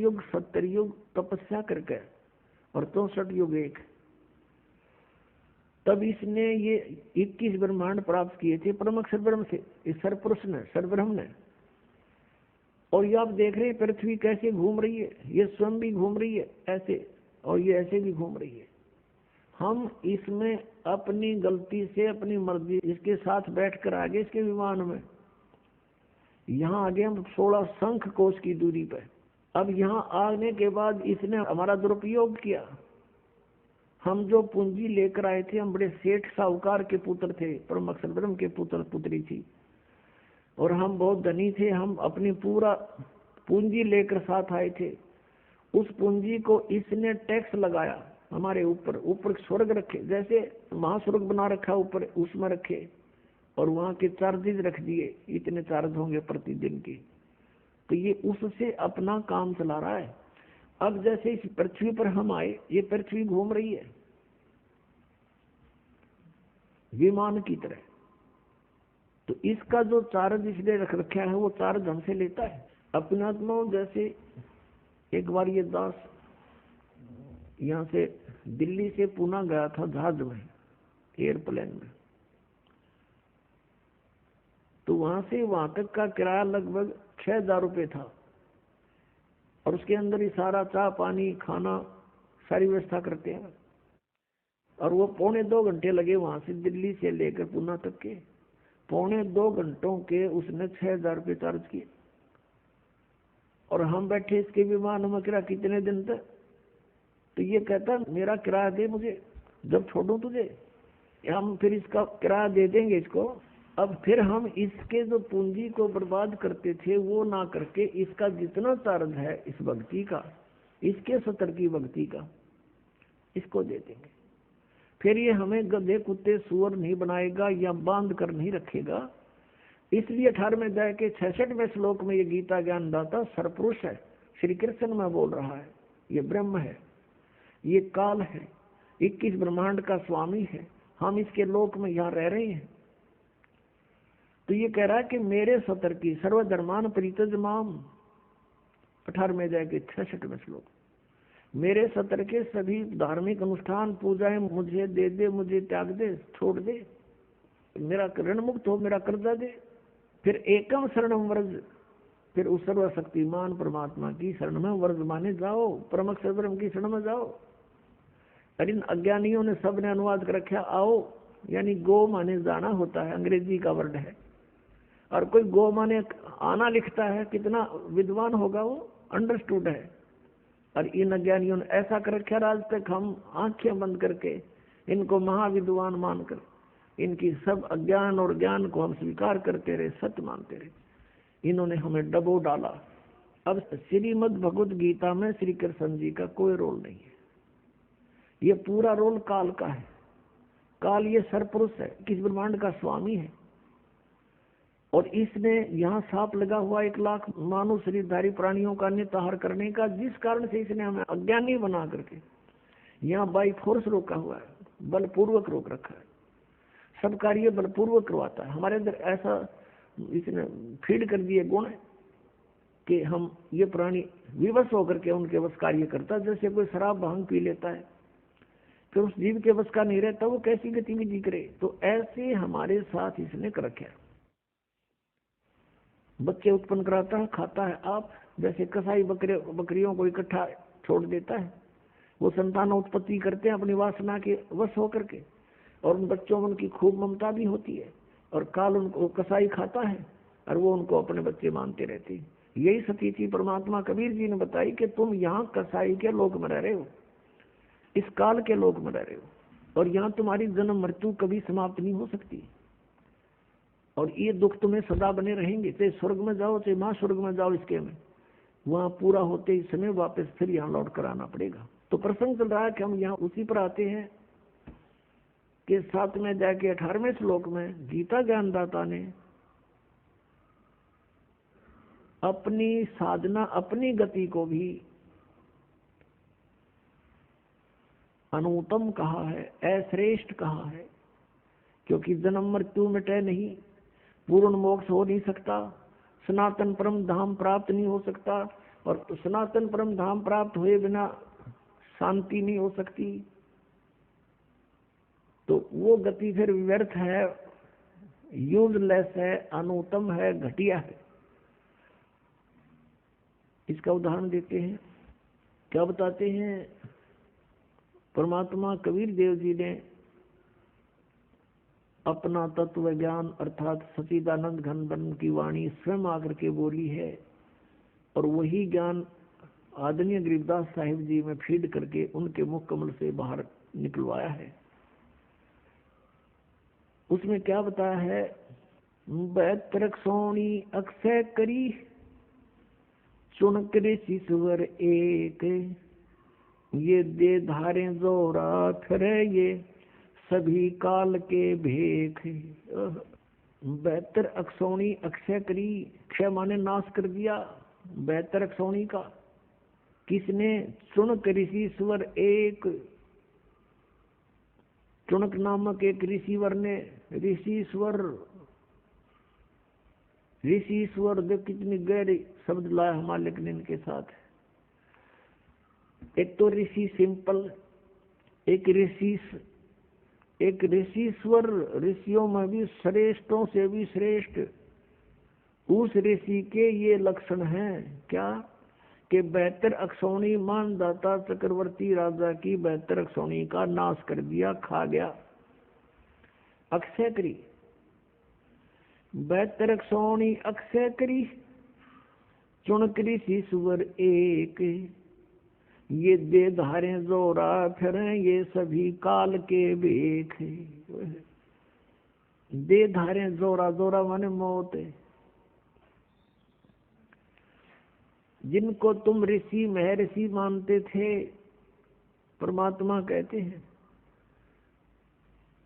युग तपस्या करके और 64 युग एक, तब इसने ये 21 ब्रह्मांड प्राप्त किए थे परम अक्षर ब्रह्म से, इस सरपुरुष ने, सरब्रह्म ने। और ये आप देख रहे हैं पृथ्वी कैसे घूम रही है, ये स्वयं भी घूम रही है ऐसे, और ये ऐसे भी घूम रही है। हम इसमें अपनी गलती से, अपनी मर्जी, इसके साथ बैठकर आगे इसके विमान में, यहाँ आगे हम 16 शंख कोश की दूरी पर। अब यहाँ आने के बाद इसने हमारा दुरुपयोग किया। हम जो पूंजी लेकर आए थे, हम बड़े सेठ साहूकार के पुत्र थे, परम अक्षर ब्रह्म के पुत्र पुत्री थी, और हम बहुत धनी थे। हम अपनी पूरा पूंजी लेकर साथ आए थे। उस पूंजी को इसने टैक्स लगाया हमारे ऊपर। ऊपर स्वर्ग रखे, जैसे महास्वर्ग बना रखा ऊपर, उसमें रखे, और वहाँ के चार्जेस रख दिए, इतने चार्ज होंगे प्रतिदिन के। तो ये उससे अपना काम चला रहा है। अब जैसे इस पृथ्वी पर हम आए, ये पृथ्वी घूम रही है विमान की तरह, तो इसका जो चार्ज इसने रख रखा है वो चार्ज हमसे लेता है। अपने आत्मा जैसे एक बार ये दास यहाँ से दिल्ली से पुणे गया था जहाज में, एयरप्लेन में, तो वहां से वहां तक का किराया लगभग 6000 रुपये था, और उसके अंदर ही सारा चाय पानी खाना सारी व्यवस्था करते हैं। और वो 2.25 घंटे लगे वहां से दिल्ली से लेकर पुणे तक के। 2.25 घंटों के उसने 6000 रुपये चार्ज किए। और हम बैठे इसके विमान में, किराया कितने दिन तक, तो ये कहता मेरा किराया दे मुझे, जब छोड़ूं तुझे। हम फिर इसका किराया दे देंगे इसको। अब फिर हम इसके जो पूंजी को बर्बाद करते थे वो ना करके इसका जितना चार्ज है इस भक्ति का, इसके 70 की भक्ति का, इसको दे देंगे। फिर ये हमें गधे कुत्ते सुअर नहीं बनाएगा या बांध कर नहीं रखेगा। इसलिए 18वें अध्याय के 66वें श्लोक में ये गीता ज्ञानदाता सरपुरुष है, श्री कृष्ण में बोल रहा है। ये ब्रह्म है, ये काल है, 21 ब्रह्मांड का स्वामी है। हम इसके लोक में यहाँ रह रहे हैं। तो ये कह रहा है कि मेरे सतर की सर्वधर्मान परित्यज माम, 18वें अध्याय के 66वें श्लोक, मेरे सतर के सभी धार्मिक अनुष्ठान पूजाएं मुझे दे दे, मुझे त्याग दे, छोड़ दे, मेरा ऋण मुक्त हो, मेरा कर्जा दे। फिर एकम शरणम व्रज, फिर उस सर्वशक्तिमान परमात्मा की शरण में व्रज माने जाओ, परम अक्षर ब्रह्म की शरण में जाओ। और इन अज्ञानियों ने सबने अनुवाद कर रखा आओ, यानी गो माने जाना होता है, अंग्रेजी का वर्ड है। और कोई गो माने आना लिखता है, कितना विद्वान होगा वो, अंडरस्टूड है। और इन अज्ञानियों ने ऐसा कर रखा, आज तक हम आंखें बंद करके इनको महाविद्वान मानकर इनकी सब अज्ञान और ज्ञान को हम स्वीकार करते रहे, सत्य मानते रहे। इन्होंने हमें डबो डाला। अब श्रीमद् भगवत गीता में श्री कृष्ण जी का कोई रोल नहीं है, ये पूरा रोल काल का है। काल ये सरपुरुष है, किस ब्रह्मांड का स्वामी है, और इसने यहाँ सांप लगा हुआ 1 लाख मानव शरीरधारी प्राणियों का निताहार करने का, जिस कारण से इसने हमें अज्ञानी बना करके यहाँ बाई फोर्स रोका हुआ है, बलपूर्वक रोक रखा है। सब कार्य बलपूर्वक करवाता है। हमारे अंदर ऐसा इसने फीड कर दिए गुण कि हम ये प्राणी विवश होकर के उनके बस कार्य करता। जैसे कोई शराब भांग पी लेता है, फिर उस जीव के बस का नहीं रहता, वो कैसी गतिविधि करे। तो ऐसे हमारे साथ इसने कर रखा है। बच्चे उत्पन्न कराता है, खाता है। आप जैसे कसाई बकरियों को इकट्ठा छोड़ देता है, वो संतान उत्पत्ति करते हैं अपनी वासना के वश होकर के, और उन बच्चों में उनकी खूब ममता भी होती है, और काल उनको कसाई खाता है और वो उनको अपने बच्चे मानते रहते हैं। यही सतीथि परमात्मा कबीर जी ने बताई कि तुम यहाँ कसाई के लोक में रह रहे हो, इस काल के लोक में रह रहे हो, और यहाँ तुम्हारी जन्म मृत्यु कभी समाप्त नहीं हो सकती, और ये दुख तुम्हें सदा बने रहेंगे। चाहे स्वर्ग में जाओ चाहे माँ स्वर्ग में जाओ, इसके में वहाँ पूरा होते ही समय वापस फिर यहाँ लौट कर आना पड़ेगा। तो प्रसंग चल रहा है कि हम यहाँ उसी पर आते हैं कि 7 में जाके 18वें श्लोक में गीता ज्ञानदाता ने अपनी साधना, अपनी गति को भी अनुत्तम कहा है, अश्रेष्ठ कहा है, क्योंकि जन्म मृत्यु मिटे नहीं, पूर्ण मोक्ष हो नहीं सकता, सनातन परम धाम प्राप्त नहीं हो सकता, और सनातन परम धाम प्राप्त हुए बिना शांति नहीं हो सकती। तो वो गति फिर व्यर्थ है, यूजलेस है, अनुत्तम है, घटिया है। इसका उदाहरण देते हैं। क्या बताते हैं? परमात्मा कबीर देव जी ने अपना तत्व ज्ञान अर्थात सच्चिदानंद घन ब्रह्म की वाणी स्वयं आकर के बोली है, और वही ज्ञान आदरणीय गरीबदास साहिब जी में फीड करके उनके मुख कमल से बाहर निकलवाया है। उसमें क्या बताया है? 72 सोनी अक्षय करी, चुनक ऋषि सुवर एक, ये दे धारे जोरा फिरे, ये सभी काल के भेख। 72 अक्षौणी अक्षय करी, क्षय माने नाश कर दिया 72 अक्षौणी का। किसने? चुनक ऋषि स्वर एक, चुनक नामक एक ऋषिवर ने, ऋषिश्वर देख कितनी गहरी शब्द लाया हमारे लेकिन इनके साथ। एक तो ऋषि सिंपल, एक ऋषिश्वर, ऋषियों में भी श्रेष्ठों से भी श्रेष्ठ। उस ऋषि के ये लक्षण हैं क्या? कि 72 अक्षौणी मानदाता चक्रवर्ती राजा की 72 अक्षौणी का नाश कर दिया, खा गया। अक्षय करी 72 अक्षौणी अक्षय करी, चुनक ऋषि सुवर एक, ये दे धारे जोरा फिरे, ये सभी काल के भेख। दे धारे जोरा, जोरा माने मौत। जिनको तुम ऋषि महर्षि मानते थे, परमात्मा कहते हैं,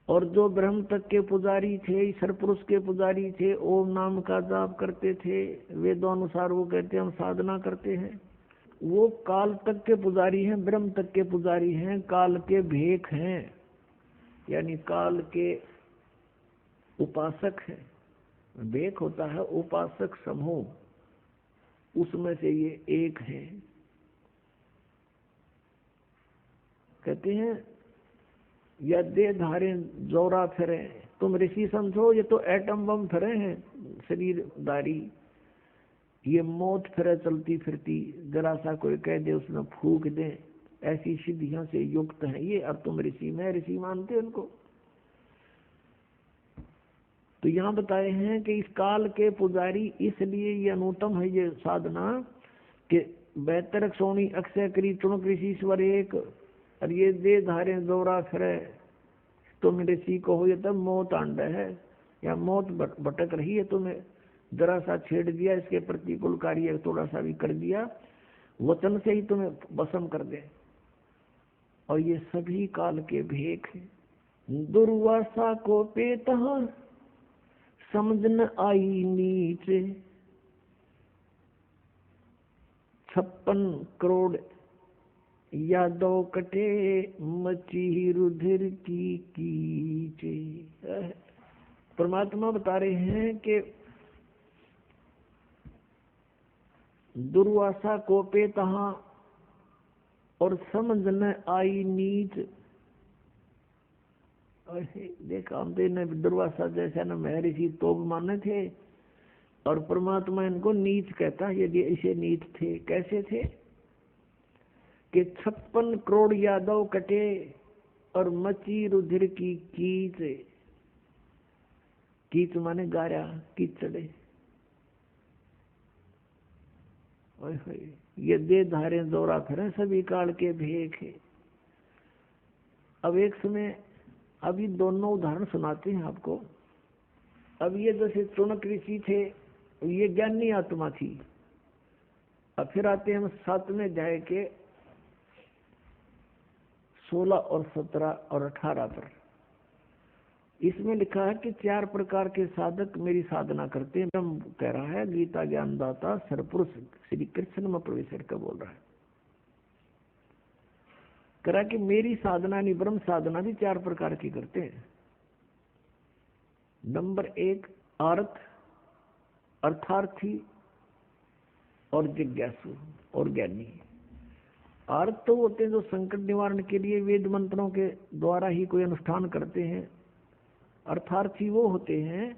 और जो ब्रह्म तक के पुजारी थे, ईश्वर पुरुष के पुजारी थे, ओम नाम का जाप करते थे, वेदों अनुसार वो कहते हैं हम साधना करते हैं, वो काल तक के पुजारी हैं, ब्रह्म तक के पुजारी हैं, काल के भेख हैं, यानी काल के उपासक हैं। भेख होता है उपासक समूह, उसमें से ये एक है। कहते हैं या दे धारे जोरा फिरे, तुम ऋषि समझो, ये तो एटम बम फिरे हैं शरीरदारी, ये मौत फिरे चलती फिरती, जरा सा कोई कह दे उसमें फूक दे, ऐसी सिद्धियों से युक्त है ये, अब तुम ऋषि में ऋषि मानते हो उनको। तो यहाँ बताए हैं कि इस काल के पुजारी, इसलिए ये अनुत्तम है ये साधना कि बेहतर सोनी अक्षय करी तुण कृषि ईश्वर एक, और ये दे धारे दौरा फिरे तो मेरे सी को हो, ये तब मौत आंड है या मौत भटक रही है, तुम्हें जरा सा छेड़ दिया, इसके प्रतिकूल कार्य थोड़ा सा भी कर दिया, वचन से ही तुम्हें भस्म कर दे। और ये सभी काल के भेख हैं। दुर्वासा को पेता समझ न आई नीचे, 56 करोड़ यादव कटे मची रुधिर की कीचे। परमात्मा बता रहे हैं कि दुर्वासा को पे तहा और समझ न आई नीच। देखा हम तो दुर्वासा जैसा न महर्षि तो माने थे, और परमात्मा इनको नीच कहता है। यदि ऐसे नीच थे, कैसे थे कि 56 करोड़ यादव कटे और मची रुधिर की कीच। कीच माने गारा, कीचड़े। ये दे धारे दौरा फिरे सभी काल के भेख है। अब एक समय अभी दोनों उदाहरण सुनाते हैं आपको। अब ये जैसे चुनक ऋषि थे, ये ज्ञानी आत्मा थी। अब फिर आते हैं हम 7वें अध्याय के 16 और 17 और 18 पर। इसमें लिखा है कि 4 प्रकार के साधक मेरी साधना करते हैं। ब्रह्म कह रहा है, गीता ज्ञानदाता सरपुरुष श्री कृष्ण में प्रवेश का बोल रहा है। कह रहा कि मेरी साधना नहीं, ब्रह्म साधना भी 4 प्रकार की करते हैं। नंबर 1 आर्थ, अर्थार्थी और जिज्ञासु और ज्ञानी। आर्थ तो होते हैं जो संकट निवारण के लिए वेद मंत्रों के द्वारा ही कोई अनुष्ठान करते हैं। अर्थार्थी वो होते हैं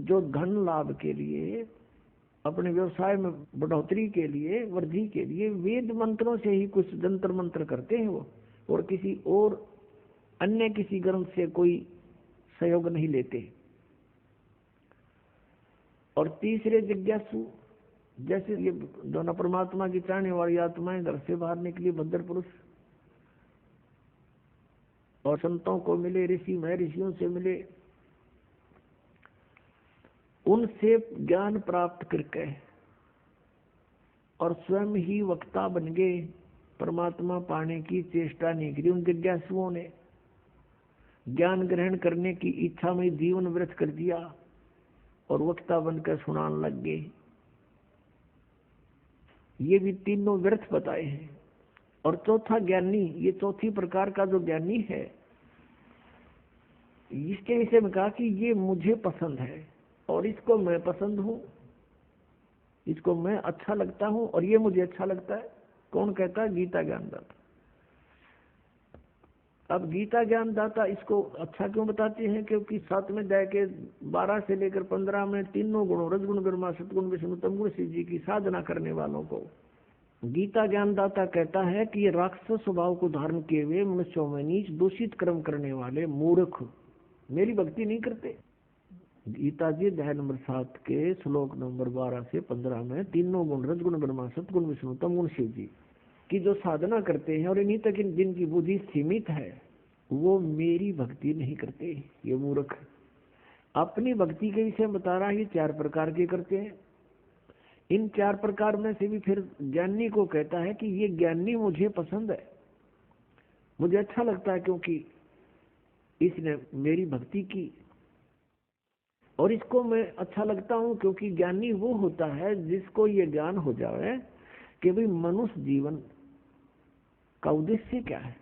जो धन लाभ के लिए, अपने व्यवसाय में बढ़ोतरी के लिए, वृद्धि के लिए वेद मंत्रों से ही कुछ जंतर मंत्र करते हैं वो, और किसी और अन्य किसी ग्रंथ से कोई सहयोग नहीं लेते। और तीसरे जिज्ञासु, जैसे ये दोनों परमात्मा की चाहने वाली आत्माएं घर से बाहर निकली, भद्र पुरुष और संतों को मिले, ऋषि महर्षियों से मिले, उनसे ज्ञान प्राप्त करके और स्वयं ही वक्ता बन गए, परमात्मा पाने की चेष्टा नहीं करी। उन जिज्ञासुओं ने ज्ञान ग्रहण करने की इच्छा में जीवन व्यर्थ कर दिया और वक्ता बनकर सुनाने लग गए। ये भी तीनों व्यर्थ बताए हैं। और चौथा ज्ञानी, ये चौथी प्रकार का जो ज्ञानी है, इसके विषय में कहा कि ये मुझे पसंद है और इसको मैं पसंद हूं, इसको मैं अच्छा लगता हूं और ये मुझे अच्छा लगता है। कौन कहता है? गीता ज्ञानदाता। अब गीता ज्ञानदाता इसको अच्छा क्यों बताते हैं? क्योंकि 7वें अध्याय के 12 से लेकर 15 में तीनों गुणों, रजगुण ब्रह्मा, सतगुण विष्णु, तमगुण शिव जी की साधना करने वालों को गीता ज्ञानदाता कहता है कि ये राक्षस स्वभाव को धारण किए हुए मनुष्यों में नीच दूषित कर्म करने वाले मूर्ख मेरी भक्ति नहीं करते। गीता जी अध्याय नंबर 7 के श्लोक नंबर 12 से 15 में तीनों गुण, रजगुण ब्रह्मा, सतगुण विष्णु, तमगुण शिव जी की जो साधना करते हैं और इन्हीं तक जिनकी बुद्धि सीमित है, वो मेरी भक्ति नहीं करते। ये मूर्ख अपनी भक्ति के विषय बता रहा है। ये 4 प्रकार के करते हैं। इन 4 प्रकार में से भी फिर ज्ञानी को कहता है कि ये ज्ञानी मुझे पसंद है, मुझे अच्छा लगता है, क्योंकि इसने मेरी भक्ति की और इसको मैं अच्छा लगता हूं। क्योंकि ज्ञानी वो होता है जिसको ये ज्ञान हो जाए कि भाई मनुष्य जीवन का उद्देश्य क्या है।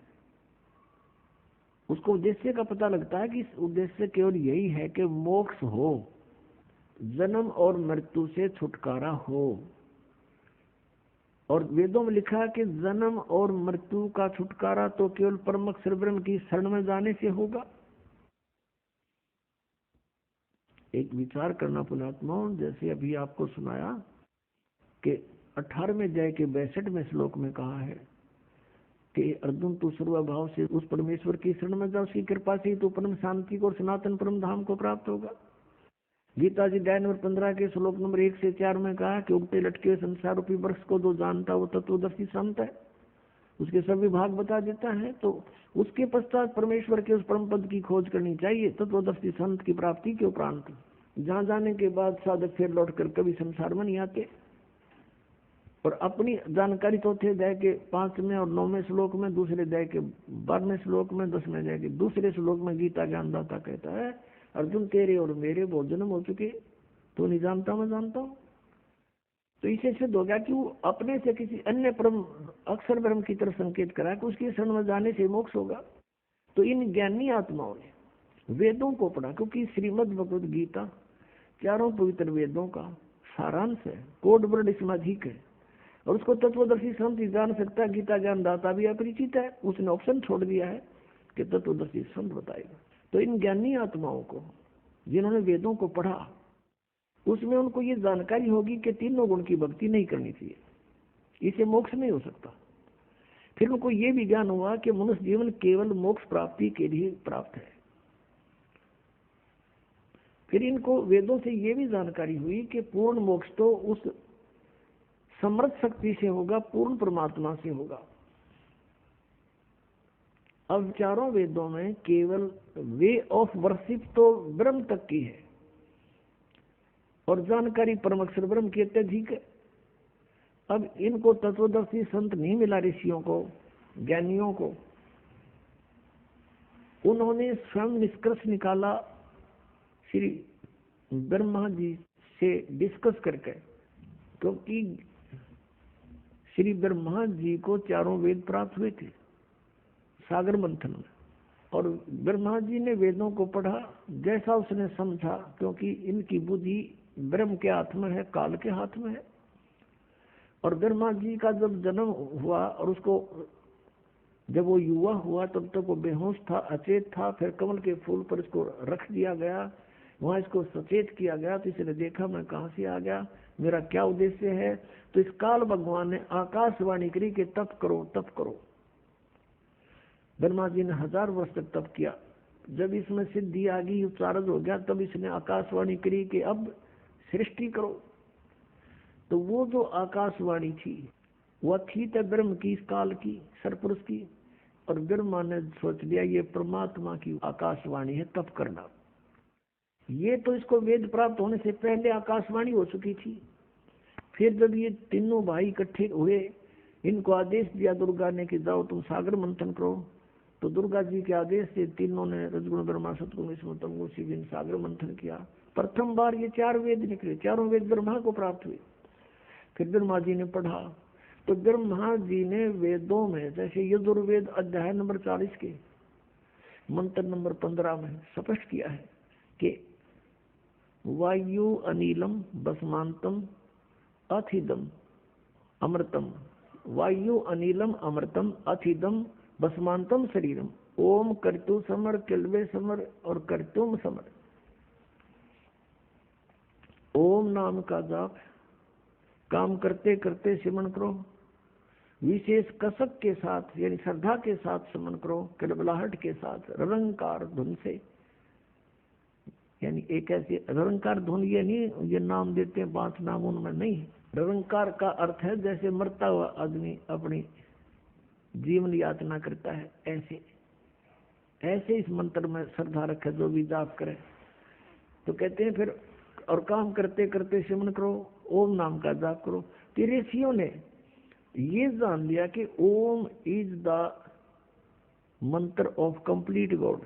उसको उद्देश्य का पता लगता है कि इस उद्देश्य केवल यही है कि मोक्ष हो, जन्म और मृत्यु से छुटकारा हो। और वेदों में लिखा है कि जन्म और मृत्यु का छुटकारा तो केवल परम अक्षर ब्रह्म की शरण में जाने से होगा। एक विचार करना पुण्यात्माओं, जैसे अभी आपको सुनाया कि 18वें अध्याय के 62वें श्लोक में कहा है कि अर्जुन तू सर्वभाव से उस परमेश्वर की शरण में जा, उसकी कृपा से ही तो परम शांति को और सनातन परम धाम को प्राप्त होगा। गीता जी अध्याय नंबर 15 के श्लोक नंबर 1 से 4 में कहा कि उगते लटके संसार रूपी वृक्ष को जो जानता वो तत्वदर्शी संत है, उसके सभी भाग बता देता है। तो उसके पश्चात परमेश्वर के उस परम पद की खोज करनी चाहिए, तत्वदर्शी संत की प्राप्ति के उपरांत, जहाँ जाने के बाद साधक फिर लौट कर कभी संसार में नहीं आते। और अपनी जानकारी चौथे अध्याय के 5वें और 9वें श्लोक में, दूसरे अध्याय के 12वें श्लोक में, 10वें अध्याय के दूसरे श्लोक में गीता ज्ञानदाता कहता है, अर्जुन तेरे और मेरे बहुत जन्म हो चुके, तो नहीं जानता मैं जानता हूँ। तो इसे सिद्ध हो गया कि वो अपने से किसी अन्य परम अक्षर ब्रह्म की तरफ संकेत करा कि उसकी शरण में जाने से मोक्ष होगा। तो इन ज्ञानी आत्माओं ने वेदों को पढ़ा, क्योंकि श्रीमद् भगवद गीता चारों पवित्र वेदों का सारांश है, कोड वर्ड इसमें अधिक है, और उसको तत्वदर्शी संत ही जान सकता है। गीता ज्ञानदाता भी अपरिचित है, उसने ऑप्शन छोड़ दिया है कि तत्वदर्शी संत बताएगा। तो इन ज्ञानी आत्माओं को जिन्होंने वेदों को पढ़ा, उसमें उनको ये जानकारी होगी कि तीनों गुण की भक्ति नहीं करनी चाहिए, इसे मोक्ष नहीं हो सकता। फिर उनको ये भी ज्ञान हुआ कि मनुष्य जीवन केवल मोक्ष प्राप्ति के लिए प्राप्त है। फिर इनको वेदों से ये भी जानकारी हुई कि पूर्ण मोक्ष तो उस समर्थ शक्ति से होगा, पूर्ण परमात्मा से होगा। अब चारों वेदों में केवल वे ऑफ वर्शिप तो ब्रह्म तक की है, और जानकारी परम अक्षर ब्रह्म की अत्यधिक है। अब इनको तत्वदर्शी संत नहीं मिला, ऋषियों को, ज्ञानियों को। उन्होंने स्वयं निष्कर्ष निकाला श्री ब्रह्मा जी से डिस्कस करके, क्योंकि श्री ब्रह्मा जी को चारों वेद प्राप्त हुए थे सागर मंथन में, और ब्रह्मा जी ने वेदों को पढ़ा जैसा उसने समझा, क्योंकि इनकी बुद्धि ब्रह्म के हाथ में है, काल के हाथ में है। और ब्रह्मा जी का जब जन्म हुआ और उसको जब वो युवा हुआ तब तक वो बेहोश था, अचेत था। फिर कमल के फूल पर इसको रख दिया गया, वहां इसको सचेत किया गया। तो इसने देखा मैं कहाँ से आ गया, मेरा क्या उद्देश्य है। तो इस काल भगवान ने आकाशवाणी करी कि तप करो तप करो। ब्रह्मा जी ने 1000 वर्ष तक तप किया। जब इसमें सिद्धि आ गई, उपचारज हो गया, तब इसने आकाशवाणी करी कि अब सृष्टि करो। तो वो जो आकाशवाणी थी वह थी तो ब्रह्म की, इस काल की, सरपुरुष की। और ब्रह्मा ने सोच लिया ये परमात्मा की आकाशवाणी है, तप करना। ये तो इसको वेद प्राप्त होने से पहले आकाशवाणी हो चुकी थी। फिर जब ये तीनों भाई इकट्ठे हुए, इनको आदेश दिया दुर्गा ने कि जाओ तुम सागर मंथन करो। तो दुर्गा जी के आदेश से तीनों ने रजगुण ब्रह्मा सतगुण विष्णु तमगुण शिव सागर मंथन किया। प्रथम बार ये 4 वेद निकले, चारों वेद ब्रह्मा को प्राप्त हुए। फिर ब्रह्मा जी ने पढ़ा, तो ब्रह्मा जी ने वेदों में जैसे यजुर्वेद अध्याय नंबर 40 के मंत्र नंबर 15 में स्पष्ट किया है कि वायु अनिलम बसमांतम अथिदम अमृतम, वायु अनिलम अमृतम अथिदम बसमांतम शरीरम, ओम कर्तु समर किलवे समर और कर्तुम समर। ओम नाम का जाप काम करते करते सिमरण करो, विशेष कसक के साथ यानी श्रद्धा के साथ सिमरण करो, किलबलाहट के साथ, रंकार धुन से। यानी एक ऐसी रंकार धुन, ये नहीं ये नाम देते हैं 5 नाम, उनमें नहीं। रंकार का अर्थ है जैसे मरता हुआ आदमी अपनी जीवन यातना करता है, ऐसे ऐसे इस मंत्र में श्रद्धा रखे जो भी जाप करे। तो कहते हैं फिर और काम करते करते सिमरण करो, ओम नाम का जाप करो। तो ऋषियों ने ये जान लिया कि ओम इज द मंत्र ऑफ कंप्लीट गॉड।